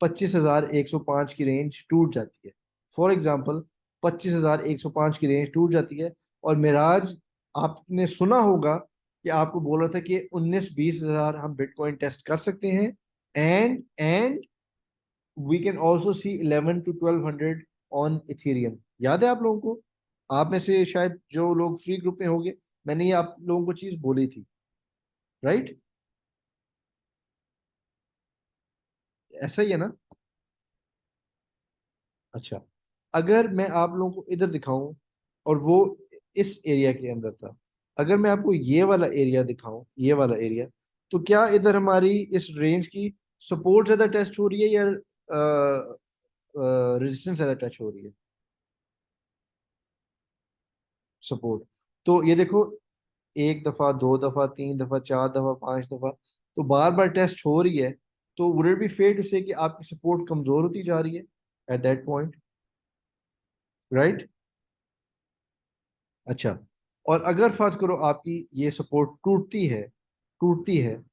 Speaker 1: 25,105 की रेंज टूट जाती है, फॉर एग्जाम्पल 25,105 की रेंज टूट जाती है, और मिराज आपने सुना होगा कि आपको बोल रहा था कि 19-20 हजार हम बिटकॉइन टेस्ट कर सकते हैं, and we can also see 11 to 1200 on Ethereum. याद है आप लोगों को? आप में से शायद जो लोग फ्री ग्रुप में होंगे, मैंने ये आप लोगों को चीज बोली थी, राइट? ऐसा ही है ना? अच्छा, अगर मैं आप लोगों को इधर दिखाऊं और वो इस एरिया के अंदर था, अगर मैं आपको ये वाला एरिया दिखाऊं, ये वाला एरिया, तो क्या इधर हमारी इस रेंज की सपोर्ट ज्यादा टेस्ट हो रही है या रेजिस्टेंस ज्यादा टच हो रही है? सपोर्ट। तो ये देखो, एक दफा, दो दफा, तीन दफा, चार दफा, पांच दफा, तो बार बार टेस्ट हो रही है। तो would it be fair to say कि आपकी सपोर्ट कमजोर होती जा रही है एट दैट पॉइंट, राइट? अच्छा, और अगर फर्ज करो आपकी ये सपोर्ट टूटती है,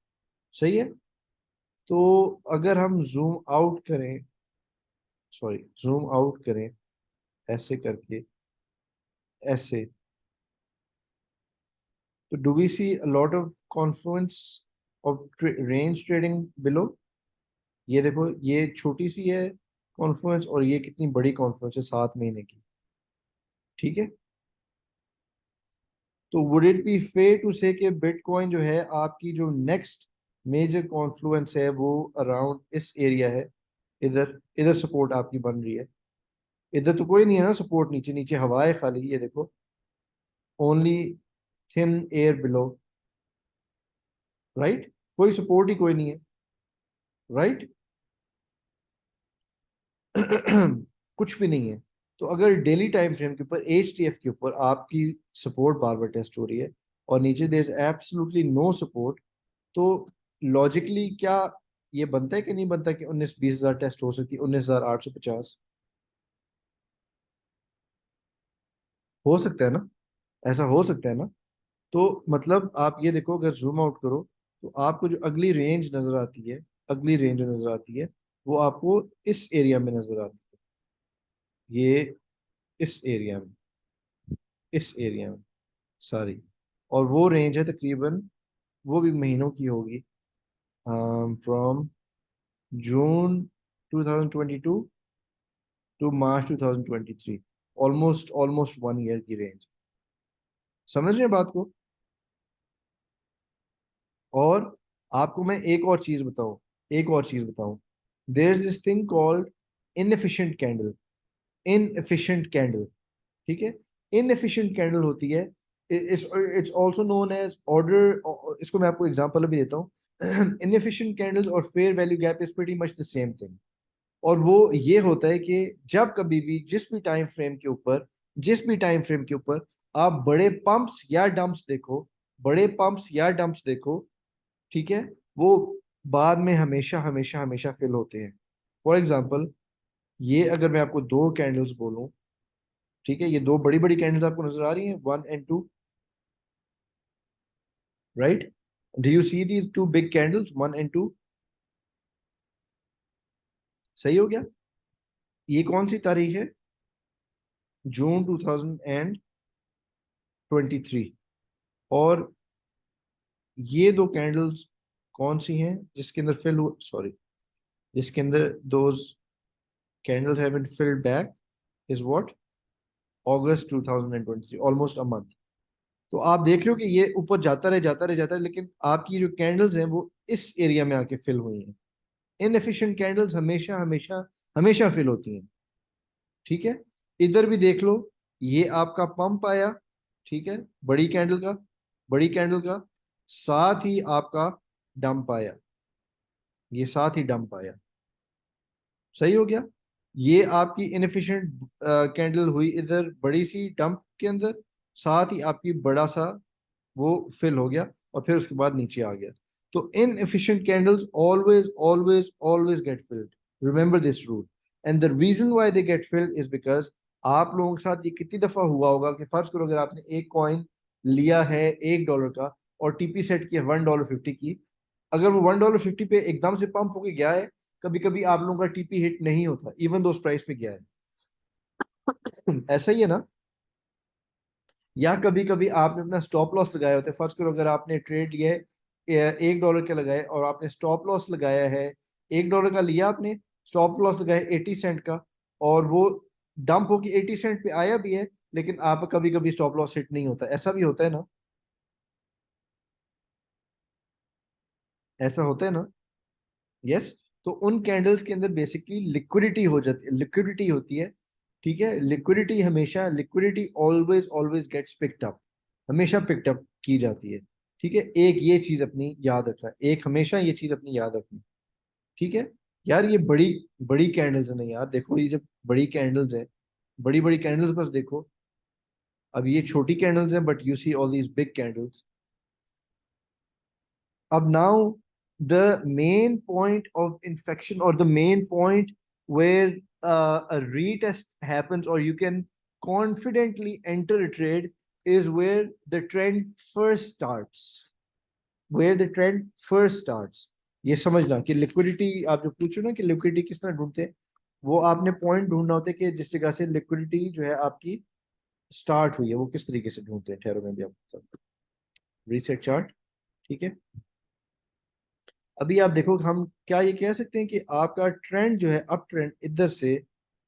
Speaker 1: सही है, तो अगर हम जूम आउट करें, सॉरी जूम आउट करें ऐसे करके, ऐसे, तो do we see a lot of confluence of range trading below? ये देखो, ये छोटी सी है कॉन्फ्लुएंस और ये कितनी बड़ी कॉन्फ्लुएंस है, 7 महीने की, ठीक है? तो would it be fair to say कि बिटकॉइन जो है आपकी जो नेक्स्ट मेजर कॉन्फ्लुएंस है वो अराउंड इस एरिया है, इधर, इधर सपोर्ट आपकी बन रही है। इधर तो कोई नहीं है ना सपोर्ट, नीचे नीचे हवा है खाली, ये देखो, only thin air below, right? कोई सपोर्ट ही कोई नहीं है, राइट? कुछ भी नहीं है। तो अगर डेली टाइम फ्रेम के ऊपर, एच के ऊपर आपकी सपोर्ट बार बार टेस्ट हो रही है और नीचे there is absolutely no support, तो लॉजिकली क्या ये बनता है कि नहीं बनता कि 19-20 हजार टेस्ट हो सकती है, 19,850? हो सकता है ना? ऐसा हो सकता है ना? तो मतलब आप ये देखो, अगर जूम आउट करो तो आपको जो अगली रेंज नजर आती है, अगली रेंज जो नजर आती है वो आपको इस एरिया में नजर आती है, ये इस एरिया में, इस एरिया में सारी, और वो रेंज है तकरीबन, वो भी महीनों की होगी, from June 2022 to March 2023, almost almost 1 year की रेंज। समझ रहे हैं बात को? और आपको मैं एक और चीज बताऊं, there is this thing called inefficient candle, inefficient candle, ठीक है? इनएफिशिएंट कैंडल होती है, it's also known as order, इसको मैं आपको एग्जांपल भी देता हूँ। इनएफिशिएंट कैंडल्स और fair value gap is pretty much the same thing. और वो ये होता है कि जब कभी भी, जिस भी टाइम फ्रेम के ऊपर आप बड़े पंप्स या डंप्स देखो, बड़े पंप्स या डंप्स देखो, ठीक है, वो बाद में हमेशा हमेशा हमेशा फिल होते हैं। फॉर एग्जाम्पल, ये अगर मैं आपको दो कैंडल्स बोलूं, ठीक है, ये दो बड़ी बड़ी कैंडल्स आपको नजर आ रही हैं, 1 and 2, right? Do you see these two big candles, 1 and 2? सही हो गया? ये कौन सी तारीख है? जून 2023। और ये दो कैंडल्स कौन सी हैं जिसके अंदर फिल, सॉरी, जिसके अंदर those candles have been filled back, is what? August 2023, almost a month. तो आप देख रहे हो कि ये ऊपर जाता रहे, जाता रहे, जाता रहे, लेकिन आपकी जो कैंडल्स हैं वो इस एरिया में आके फिल हुई हैं। इनएफिशिएंट कैंडल्स हमेशा हमेशा हमेशा फिल होती हैं, ठीक है? इधर भी देख लो, ये आपका पंप आया, ठीक है, बड़ी कैंडल का, साथ ही आपका डंप आया, ये साथ ही डंप आया, सही हो गया? ये आपकी इनएफिशिएंट कैंडल हुई इधर बड़ी सी डंप के अंदर, साथ ही आपकी बड़ा सा वो फिल हो गया और फिर उसके बाद नीचे आ गया। तो inefficient candles always always always get filled, remember this rule. And the reason why they get filled is because आप लोगों के साथ ये कितनी दफा हुआ होगा कि फर्ज करो अगर आपने एक कॉइन लिया है $1 का और टीपी सेट किया $1.50 की, अगर वो $1.50 पे एकदम से पंप होके गया है, कभी कभी आप लोगों का टीपी हिट नहीं होता इवन दो उस प्राइस पे गया है। ऐसा ही है ना? या कभी कभी आपने अपना स्टॉप लॉस लगाया होता है, फर्ज करो अगर आपने ट्रेड लिया है $1 के लगाए और आपने स्टॉप लॉस लगाया है, $1 का लिया आपने, स्टॉप लॉस लगाया 80 सेंट का, और वो डंप होके 80 सेंट पे आया भी है, लेकिन आप कभी कभी स्टॉप लॉस हिट नहीं होता, ऐसा भी होता है ना? ऐसा होता है ना? यस। तो उन कैंडल्स के अंदर बेसिकली लिक्विडिटी हो जाती है, लिक्विडिटी होती है। ठीक है, लिक्विडिटी हमेशा, liquidity always always gets picked up, हमेशा पिक्ड अप की जाती है। ठीक है, एक ये चीज अपनी याद रखना, एक हमेशा ये चीज अपनी याद रखनी। ठीक है यार, ये बड़ी बड़ी कैंडल्स है ना यार, देखो ये जब बड़ी कैंडल्स है, बड़ी बड़ी कैंडल्स बस देखो। अब ये छोटी कैंडल्स हैं but you see all these big candles. अब now the main point of infection, or the main point where a retest happens, or you can confidently enter a trade, is where the trend first starts, where the trend first starts। ये समझना कि liquidity, आप जो पूछो ना कि liquidity किस तरह ढूंढते हैं, वो आपने पॉइंट ढूंढना होता है कि जिस जगह से लिक्विडिटी जो है आपकी स्टार्ट हुई है, वो किस तरीके से ढूंढते हैं। ठहरो मैं भी आपको बताता हूँ। Reset chart. ठीक है, अभी आप देखो, हम क्या ये कह सकते हैं कि आपका ट्रेंड जो है, अप ट्रेंड इधर से,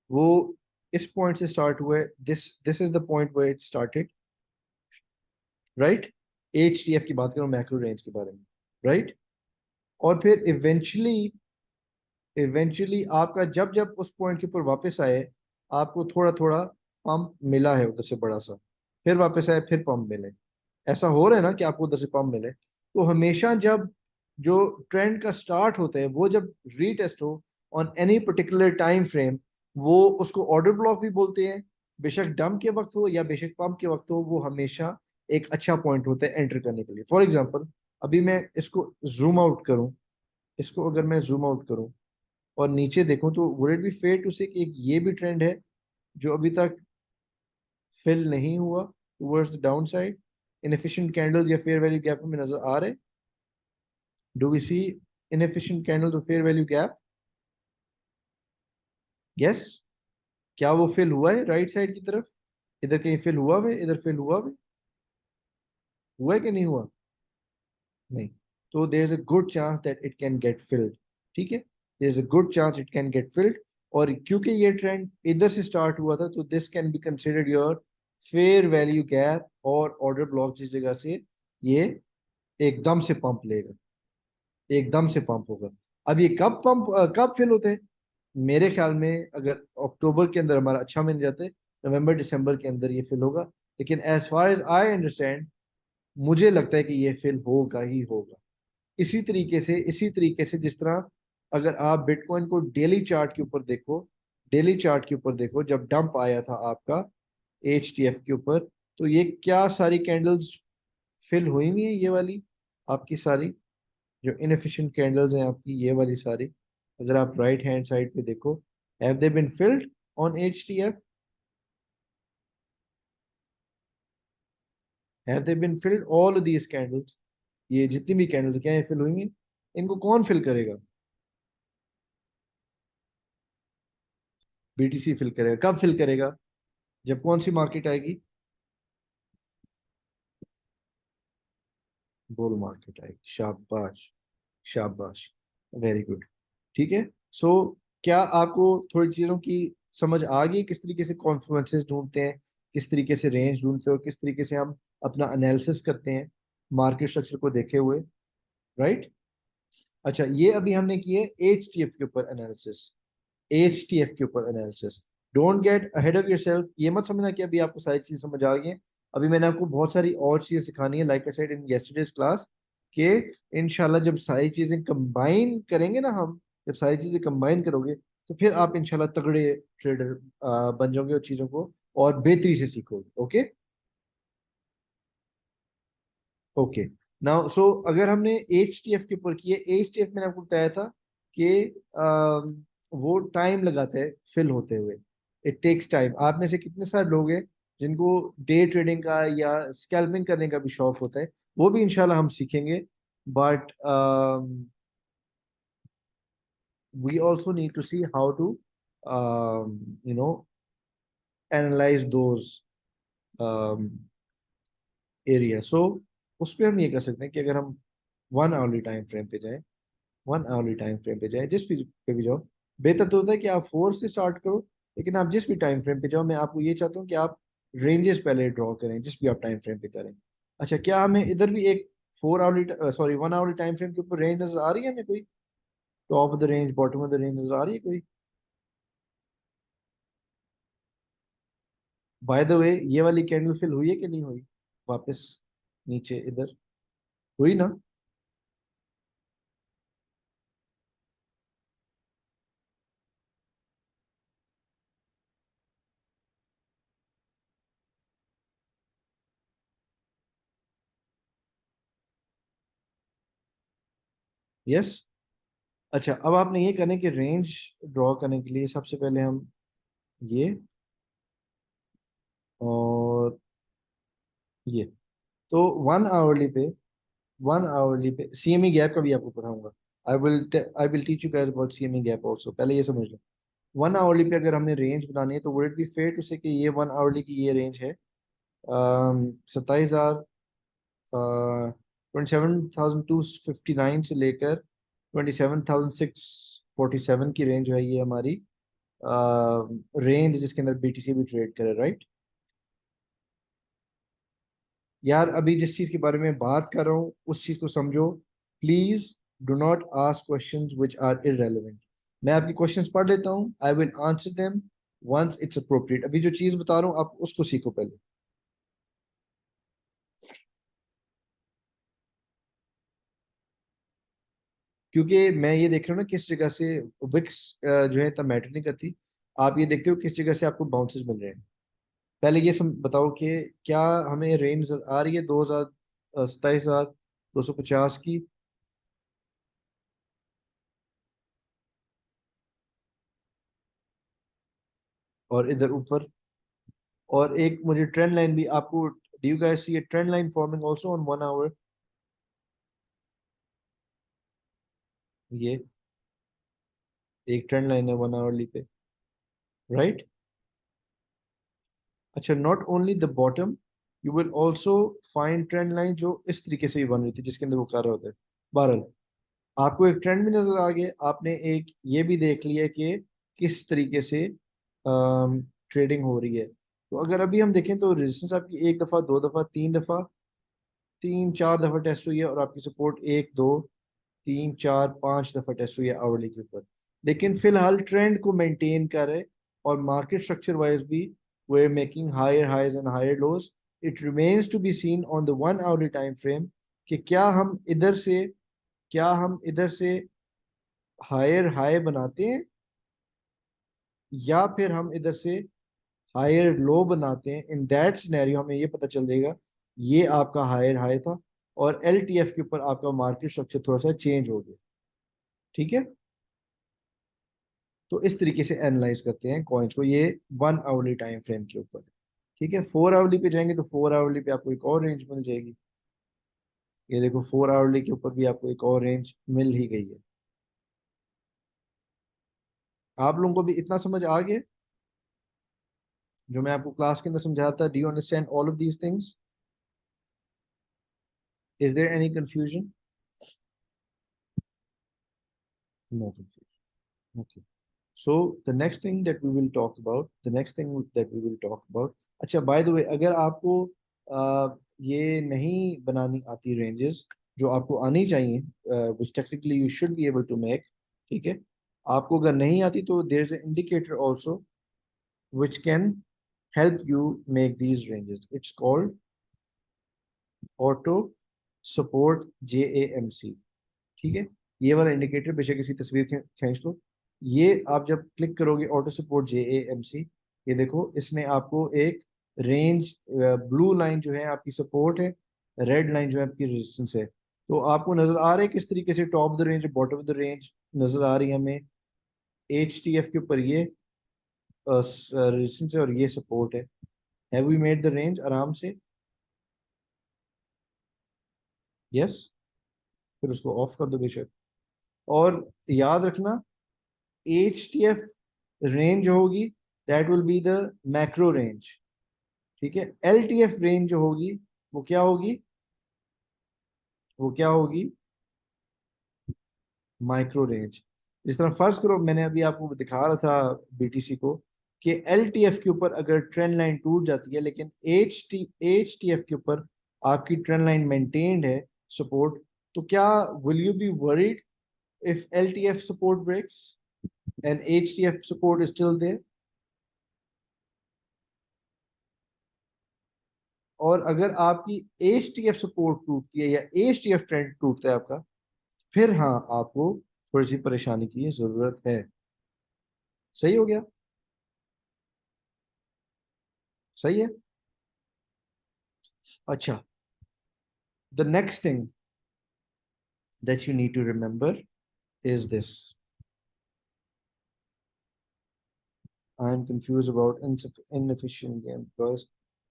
Speaker 1: वो इस पॉइंट से स्टार्ट हुआ है, this is the point where it started, right. HTF की बात करूं, मैक्रो रेंज के बारे में, राइट। और फिर इवेंचुअली, इवेंचुअली आपका जब जब उस पॉइंट के ऊपर वापस आए, आपको थोड़ा थोड़ा पंप मिला है उधर से बड़ा सा, फिर वापस आए, फिर पंप मिले। ऐसा हो रहा है ना कि आपको उधर से पंप मिले। तो हमेशा जब जो ट्रेंड का स्टार्ट होता है, वो जब रीटेस्ट हो on any particular time frame, वो उसको ऑर्डर ब्लॉक भी बोलते हैं। बेशक डंप के वक्त हो या बेशक पंप के वक्त हो, वो हमेशा एक अच्छा पॉइंट होता है एंटर करने के लिए। फॉर एग्जाम्पल, अभी मैं इसको जूम आउट करूं, इसको अगर मैं जूम आउट करूं और नीचे देखूं, तो would it be fair to say कि एक ये भी ट्रेंड है जो अभी तक फिल नहीं हुआ towards the down side. Inefficient candles या फेयर वैल्यू गैप में नजर आ रहे। Do we see inefficient candles और फेयर वैल्यू गैप? यस। क्या वो फिल हुआ है राइट साइड की तरफ? इधर कहीं फिल हुआ है, इधर फिल हुआ है कि नहीं हुआ? नहीं। तो there is a good chance that it can get filled. ठीक है, there is a good chance it can get filled. और क्योंकि ये ट्रेंड इधर से स्टार्ट हुआ था, तो this can be considered your fair value gap और ऑर्डर ब्लॉक, जिस जगह से ये एकदम से पंप लेगा, एकदम से पंप होगा। अब ये कब पंप, कब फिल होते हैं? मेरे ख्याल में अगर अक्टूबर के अंदर हमारा अच्छा महीने जाते, नवंबर दिसंबर के अंदर ये फिल होगा। लेकिन as far as I understand, मुझे लगता है कि ये फिल होगा ही होगा। इसी तरीके से जिस तरह, अगर आप बिटकॉइन को डेली चार्ट के ऊपर देखो, डेली चार्ट के ऊपर देखो, जब डंप आया था आपका एचटीएफ के ऊपर, तो ये क्या सारी कैंडल्स फिल हुई हुई है, ये वाली आपकी सारी जो इनएफिशिएंट कैंडल्स हैं आपकी, ये वाली सारी, अगर आप राइट हैंड साइड पे देखो, have they been filled on HTF? Have they been filled all these candles? ये जितनी भी कैंडल्स क्या ये फिल हुई हैं? इनको कौन फिल करेगा? बीटीसी फिल करेगा। कब फिल करेगा? जब कौन सी मार्केट आएगी? बुल मार्केट आएगी। शाबाश, शाबाश, वेरी गुड। ठीक है। सो क्या आपको थोड़ी चीजों की समझ आ गई, किस तरीके से कॉन्फ्लुएंसेस ढूंढते हैं, किस तरीके से रेंज ढूंढते हैं, और किस तरीके से हम अपना एनालिसिस करते हैं मार्केट स्ट्रक्चर को देखे हुए, राइट। अच्छा, ये अभी हमने किए एचटीएफ के ऊपर एनालिसिस, एचटीएफ के ऊपर analysis. Don't get ahead of yourself, ये मत समझना कि अभी आपको सारी चीजें समझ आ गई हैं। अभी मैंने आपको बहुत सारी और चीजें सिखानी है, like I said in yesterday's class, कि इंशाल्लाह जब सारी चीजें कंबाइन करेंगे ना हम, जब सारी चीजें कंबाइन करोगे, तो फिर आप इंशाल्लाह तगड़े ट्रेडर बन जाओगे और चीजों को और बेहतरी से सीखोगे। Okay, okay. नाउ सो अगर हमने एच टी एफ के ऊपर किए, एच टी एफ मैंने आपको बताया था कि वो टाइम लगाता है फिल होते हुए, इट टेक्स टाइम। आप में से कितने सारे लोग हैं जिनको डे ट्रेडिंग का या स्कैल्पिंग करने का भी शौक होता है? वो भी इंशाल्लाह हम सीखेंगे। But we also need to see how to you know analyse those area. So उस पर हम ये कर सकते हैं कि अगर हम 1 आवरली टाइम फ्रेम पे जाएं, 1 आवरली टाइम फ्रेम पे जाए, जिस भी पे भी जाओ, बेहतर तो होता है कि आप 4 से स्टार्ट करो। लेकिन आप जिस भी टाइम फ्रेम पे जाओ, मैं आपको ये चाहता हूँ कि आप रेंजेस पहले ड्रॉ करें, जिस भी आप टाइम फ्रेम पे करें। अच्छा, क्या हमें इधर भी एक 4 hourly, sorry 1 hourly time frame के ऊपर रेंज नजर आ रही है हमें कोई? Top of the range, bottom of the range नजर आ रही है कोई? बाय द वे, ये वाली कैंडल फिल हुई है कि नहीं हुई? वापस नीचे इधर हुई ना? यस। अच्छा, अब आपने ये करना है कि रेंज ड्रॉ करने के लिए सबसे पहले हम ये और ये, तो 1 आवरली पे, 1 आवरली पे सीएमई गैप का भी आपको पढ़ाऊंगा। I will teach you guys about CME gap also, पहले ये समझ लो। 1 आवरली पे अगर हमने रेंज बनानी है तो would it be fair to say कि ये 1 आवरली की ये रेंज है 27,000, 27,259 से लेकर 27,647 की रेंज है ये हमारी रेंज, जिसके अंदर बीटीसी भी ट्रेड करे, राइट? यार अभी जिस चीज के बारे में बात कर रहा हूँ उस चीज को समझो please. Do not ask questions which are irrelevant. मैं आपकी क्वेश्चंस पढ़ लेता हूँ, I will answer them once it's appropriate. अभी जो चीज बता रहा हूँ आप उसको सीखो पहले। क्योंकि मैं ये देख रहा हूँ ना किस जगह से विक्स जो है इतना मैटर नहीं करती। आप ये देखते हो किस जगह से आपको बाउंसेस मिल रहे हैं। पहले ये बताओ कि क्या हमें रेंज आ रही है 2000, 27,250 की? और इधर ऊपर, और एक मुझे ट्रेंड लाइन भी आपको, do you guys see a trend line forming also on 1 hour? ये एक ट्रेंड लाइन है 1 आवरली पे, राइट? अच्छा, not only the bottom, you will also find trend line जो इस तरीके से भी बन रही थी जिसके अंदर वो कर रहे होते हैं। बहरहाल, आपको एक ट्रेंड भी नजर आ गया, आपने एक ये भी देख लिया कि किस तरीके से ट्रेडिंग हो रही है। तो अगर अभी हम देखें तो रेजिस्टेंस आपकी एक दफा, दो दफा, तीन दफा, तीन चार दफा टेस्ट हुई है, और आपकी सपोर्ट एक दो तीन चार पांच दफा टेस्ट हुई है आवरली के ऊपर। लेकिन फिलहाल ट्रेंड को मेंटेन कर रहे, और मार्केट स्ट्रक्चर वाइज भी we're making higher highs and higher lows. It remains to be seen on the 1 hourly time frame कि क्या हम इधर से हायर हाई बनाते हैं, या फिर हम इधर से हायर लो बनाते हैं। इन दैट सिनेरियो हमें ये पता चल जाएगा ये आपका हायर हाई था, और एलटीएफ के ऊपर आपका मार्केट स्ट्रक्चर थोड़ा सा चेंज हो गया। ठीक है, तो इस तरीके से एनालाइज करते हैं कॉइन्स को, ये 1 आवरली टाइम फ्रेम के ऊपर। ठीक है, 4 आवरली पे जाएंगे तो 4 आवरली पे आपको एक और रेंज मिल जाएगी। ये देखो 4 आवरली के ऊपर भी आपको एक और रेंज मिल ही गई है। आप लोगों को भी इतना समझ आ गया जो मैं आपको क्लास के अंदर समझाता था? Do you understand all of these things? Is there any confusion? No confusion. Okay, so the next thing that we will talk about, the next thing that we will talk about, अच्छा by the way, अगर आपको ये नहीं बनानी आती ranges जो आपको आनी चाहिए, which technically you should be able to make, ठीक है, आपको अगर नहीं आती तो there is an indicator also which can help you make these ranges. It's called auto support JAMC। ठीक है, ये वाला इंडिकेटर बेशक इसी तस्वीर खींच लो। ये आप जब क्लिक करोगे ऑटो सपोर्ट JAMC, ये देखो इसने आपको एक रेंज, ब्लू लाइन जो है आपकी सपोर्ट है, रेड लाइन जो है आपकी रेजिस्टेंस है। तो आपको नजर आ रहा है किस तरीके से top of the range, bottom of the range नजर आ रही है हमें। HTF के ऊपर ये रेजिस्टेंस है और ये सपोर्ट है। Have we made the range आराम से? यस। फिर उसको ऑफ कर दो बेशक। और याद रखना, HTF रेंज जो होगी that will be the macro range. ठीक है, LTF रेंज जो होगी वो क्या होगी? वो क्या होगी? Micro range. जिस तरह फर्ज करो मैंने अभी आपको दिखा रहा था BTC को कि LTF के ऊपर अगर ट्रेंड लाइन टूट जाती है, लेकिन HTF के ऊपर आपकी ट्रेंड लाइन मेंटेन्ड है, सपोर्ट, तो क्या will you be worried if LTF support breaks and HTF support is still there, और अगर आपकी HTF सपोर्ट टूटती है या HTF ट्रेंड टूटता है आपका, फिर हाँ आपको थोड़ी सी परेशानी की जरूरत है। सही हो गया? सही है। अच्छा, the next thing that you need to remember is this. I am confused about inefficient game because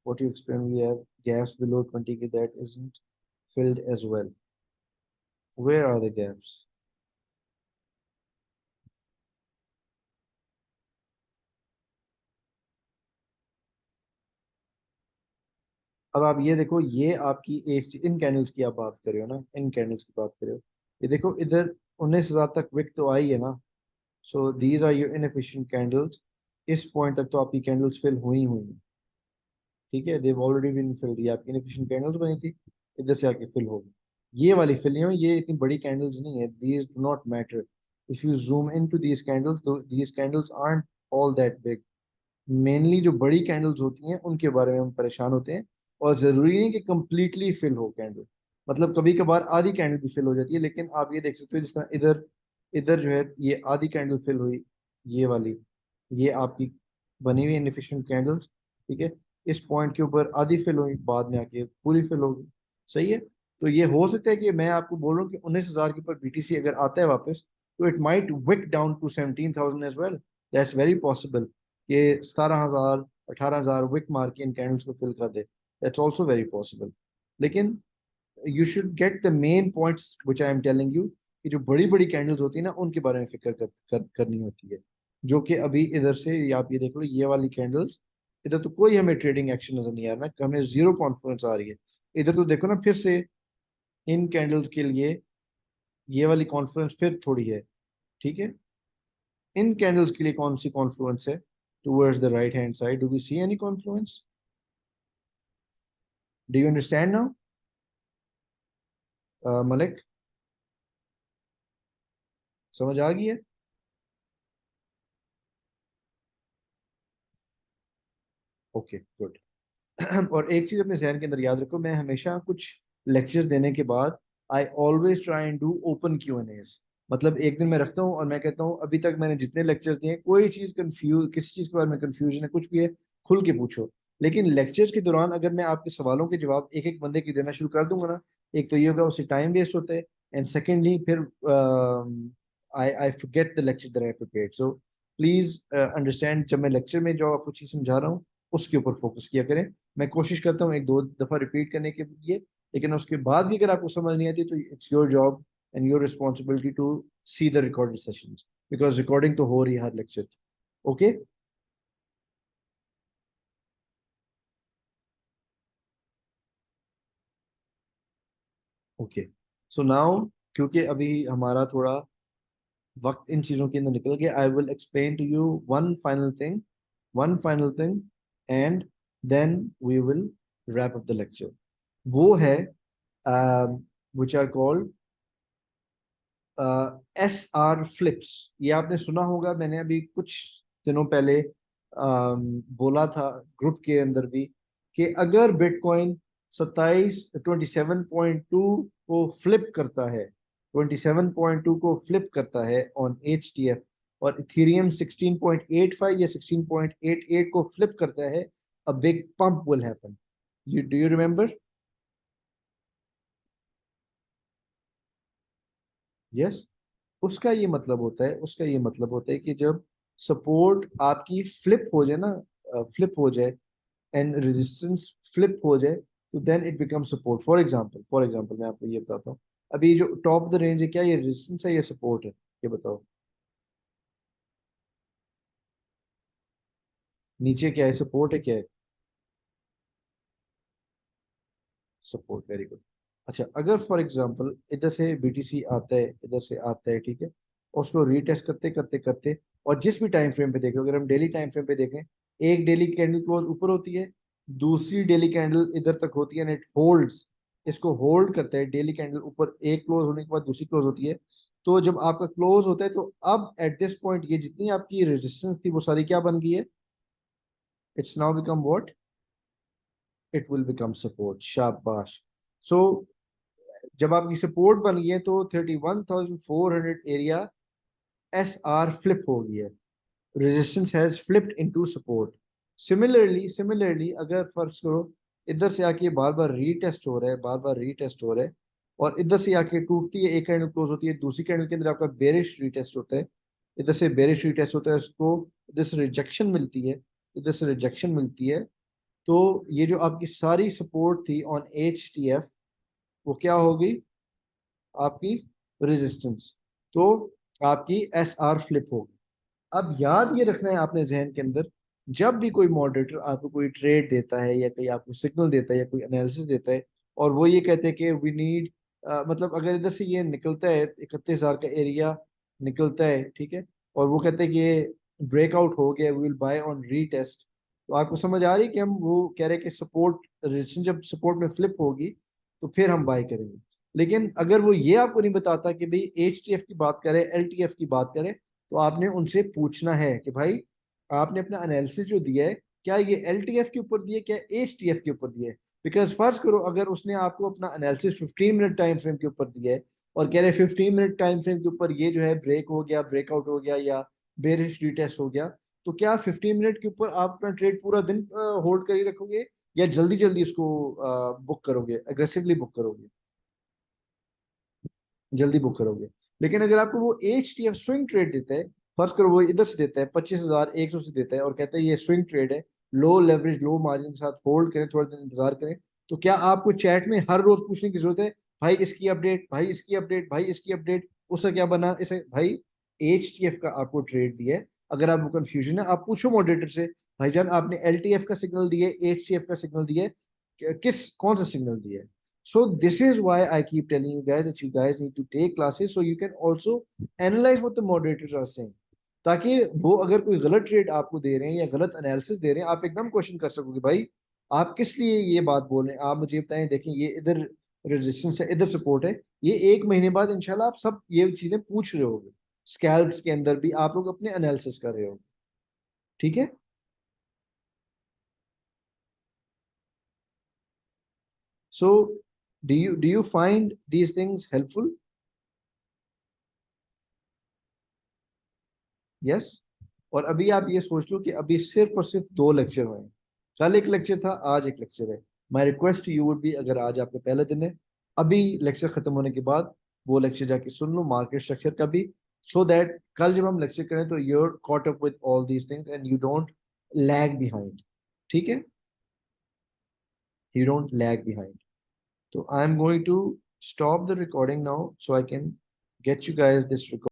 Speaker 1: what you explained, we have gaps below 20k that isn't filled as well. Where are the gaps? अब आप ये देखो, ये आपकी एक इन candles की आप बात कर रहे हो ना, इन कैंडल्स की बात कर रहे हो। ये देखो इधर 19,000 तक विक तो आई है ना। So these are your inefficient candles. इस पॉइंट तक तो आपकी कैंडल्स फिल हुई हुई हैं, ठीक है, देव ऑलरेडी बीन फिल्ड। ये आपकी इनएफिशिएंट कैंडल्स बनी थी, इधर से आके फिल होगी। ये वाली फिल है, ये इतनी बड़ी कैंडल्स नहीं है। These do not matter if you zoom in to these candles, तो these candles aren't all that big. Mainly जो बड़ी कैंडल्स होती हैं उनके बारे में हम परेशान होते हैं। और जरूरी नहीं कि कंप्लीटली फिल हो कैंडल, मतलब कभी कभार आधी कैंडल भी फिल हो जाती है। लेकिन आप ये देख सकते हो, जिस तरह इधर इधर जो है ये आधी कैंडल फिल हुई, ये वाली, ये आपकी बनी हुई इनएफिशिएंट कैंडल्स, ठीक है। इस पॉइंट के ऊपर आधी फिल हुई, बाद में आके पूरी फिल होगी। सही है। तो ये हो सकता है कि मैं आपको बोल रहा हूँ कि 19,000 के ऊपर बीटीसी अगर आता है वापस, तो it might wick down to 17,000 as well. That's very possible. ये 17,000 18,000 विक मार के इन कैंडल्स को फिल कर दे। That's also very possible. लेकिन you should get the main points which I am telling you, कि जो बड़ी बड़ी कैंडल्स होती है ना, उनके बारे में फिक्र करनी होती है। जो कि अभी इधर से आप ये देख लो, ये वाली कैंडल्स, इधर तो कोई हमें ट्रेडिंग एक्शन नजर नहीं आ रहा ना, हमें जीरो कॉन्फिडेंस आ रही है। इधर तो देखो ना, फिर से इन कैंडल्स के लिए ये वाली कॉन्फ्लुएंस फिर थोड़ी है, ठीक है। इन कैंडल्स के लिए कौन सी कॉन्फ्लुएंस है? Towards the right hand side, do we see any confluence? Do you understand now, Malik? समझ आ गई है? Okay, good. और एक चीज अपने जहन के अंदर याद रखो, मैं हमेशा कुछ लेक्चर्स देने के बाद I always try and do open Q and A's. मतलब एक दिन मैं रखता हूँ और मैं कहता हूँ अभी तक मैंने जितने लेक्चर्स दिए, कोई चीज कंफ्यूज, किसी चीज के बारे में कंफ्यूजन है, कुछ भी है, खुल के पूछो। लेकिन लेक्चर्स के दौरान अगर मैं आपके सवालों के जवाब एक एक बंदे की देना शुरू कर दूंगा ना, एक तो ये होगा, उससे टाइम वेस्ट होता है, एंड सेकेंडली फिर I I forget the lecture that I prepared. So please understand, जब मैं लेक्चर में जो आपको चीज समझा रहा हूँ उसके ऊपर फोकस किया करें। मैं कोशिश करता हूँ एक दो दफा रिपीट करने के लिए, लेकिन उसके बाद भी अगर आपको समझ नहीं आती तो it's your job and your responsibility to see the recorded sessions, because recording तो हो रही है हर लेक्चर की। ओके। ओके, सो नाउ, क्योंकि अभी हमारा थोड़ा वक्त इन चीजों के अंदर निकल गया, I will explain to you one final thing, one final thing, and then we will wrap up the lecture. वो है which are called SR flips. ये आपने सुना होगा, मैंने अभी कुछ दिनों पहले बोला था ग्रुप के अंदर भी, कि अगर बिटकॉइन 27.2 को फ्लिप करता है, 27.2 को फ्लिप करता है ऑन HTF, और इथेरियम 16.85 या 16.88 को फ्लिप करता है, a big pump will happen. You do you remember? Yes. उसका ये मतलब होता है, उसका ये मतलब होता है कि जब सपोर्ट आपकी फ्लिप हो जाए ना, फ्लिप हो जाए, एंड रेजिस्टेंस फ्लिप हो जाए, तो then it become support. For example मैं आपको ये बताता हूँ, अभी जो टॉप ऑफ द रेंज है, क्या ये रेजिस्टेंस है या सपोर्ट है? ये बताओ, नीचे क्या है, सपोर्ट है क्या है? Support, very good. अच्छा, अगर फॉर एग्जांपल इधर से बीटीसी आता है, इधर से आता है, ठीक है, और उसको रीटेस्ट करते करते करते, और जिस भी टाइम फ्रेम पे देख रहे हो, अगर हम डेली टाइम फ्रेम पे देखें, एक डेली कैंडल क्लोज ऊपर होती है, दूसरी डेली कैंडल इधर तक होती है, एंड इट होल्ड्स, इसको होल्ड करता है। डेली कैंडल ऊपर एक क्लोज होने के बाद दूसरी क्लोज होती है, तो जब आपका क्लोज होता है तो अब एट दिस पॉइंट ये जितनी आपकी रेजिस्टेंस थी वो सारी क्या बन गई है? It's now become what? It will become support. शाबाश। सो जब आपकी सपोर्ट बन गई है तो 31,400 एरिया एस आर फ्लिप हो गई है। Resistance has flipped into support. Similarly अगर फर्ज करो इधर से आके बार बार रीटेस्ट हो रहा है, बार बार रीटेस्ट हो रहा है, और इधर से आके टूटती है, एक कैंडल क्लोज होती है, दूसरी कैंडल के अंदर आपका बेरिश रीटेस्ट होता है, इधर से बेरिश रीटेस्ट होता है, उसको इधर से रिजेक्शन मिलती है, इधर से रिजेक्शन मिलती है, तो ये जो आपकी सारी सपोर्ट थी ऑन एच टी एफ वो क्या होगी? आपकी रेजिस्टेंस। तो आपकी एस आर फ्लिप होगी। अब याद ये रखना है आपने जहन के अंदर, जब भी कोई मॉडरेटर आपको कोई ट्रेड देता है या कोई आपको सिग्नल देता है या कोई एनालिसिस देता है और वो ये कहते हैं कि वी नीड, मतलब अगर इधर से ये निकलता है 31,000 का एरिया निकलता है, ठीक है, और वो कहते हैं कि ये ब्रेकआउट हो गया, we will buy on retest, तो आपको समझ आ रही है कि हम वो कह रहे हैं कि सपोर्ट रेजिस्टेंस जब सपोर्ट में फ्लिप होगी तो फिर हम बाय करेंगे। लेकिन अगर वो ये आपको नहीं बताता कि भाई एच टी एफ की बात करें, एल टी एफ की बात करें, तो आपने उनसे पूछना है कि भाई आपने अपना एनालिसिस जो दिया है क्या ये एल टी एफ के ऊपर दिया है, क्या एच टी एफ के ऊपर दिया है? बिकॉज फर्ज करो अगर उसने आपको अपना एनालिसिस 15 मिनट टाइम फ्रेम के ऊपर दिया है और कह रहे 15 मिनट टाइम फ्रेम के ऊपर ये जो है ब्रेक हो गया, ब्रेकआउट हो गया या बेरिश रिटेस्ट हो गया, तो क्या 15 मिनट के ऊपर आप अपना ट्रेड पूरा दिन होल्ड कर ही रखोगे या जल्दी जल्दी उसको बुक करोगे, एग्रेसिवली बुक करोगे? जल्दी बुक करोगे। लेकिन अगर आपको वो H T F swing trade देता है, फर्स्ट करो वो इधर से देता है 25,100 से देता है और कहता है ये स्विंग ट्रेड है, लो लेवरेज लो मार्जिन के साथ होल्ड करें, थोड़ा दिन इंतजार करें, तो क्या आपको चैट में हर रोज पूछने की जरूरत है भाई इसकी अपडेट, भाई इसकी अपडेट, भाई इसकी अपडेट, उसका क्या बना इसे? भाई एच टी एफ का आपको ट्रेड दिया है, अगर आपको कंफ्यूजन है आप पूछो मॉडरेटर से, भाईजान आपने एल टी एफ का सिग्नल दिया है, एच टी एफ का सिग्नल दिया है, किस कौन सा सिग्नल दिया है? So this is why I keep telling you guys that you guys need to take classes so you can also analyze what the moderators are saying, ताकि वो अगर कोई गलत ट्रेड आपको दे रहे हैं या गलत एनालिसिस दे रहे हैं आप एकदम क्वेश्चन कर सकोगे भाई आप किस लिए ये बात बोल रहे हैं, आप मुझे बताएं, देखें ये इधर रेजिस्टेंस है, इधर सपोर्ट है, ये एक महीने बाद इंशाल्लाह आप सब ये चीजें पूछ रहे होगे, स्कैल्प्स के अंदर भी आप लोग अपने एनालिसिस कर रहे होगे, ठीक है? सो do you find these things helpful? Yes. और अभी आप ये सोच लो कि अभी सिर्फ और सिर्फ 2 लेक्चर हुए हैं, कल एक लेक्चर था, आज एक लेक्चर है। My request you would be, अगर आज आपका पहला दिन है, अभी लेक्चर खत्म होने के बाद वो लेक्चर जाके सुन लो मार्केट स्ट्रक्चर का भी, सो दैट कल जब हम लेक्चर करें तो you're caught up with all these things and you don't lag behind, ठीक है? You don't lag behind. तो I am going to stop the recording now so I can get you guys this recording.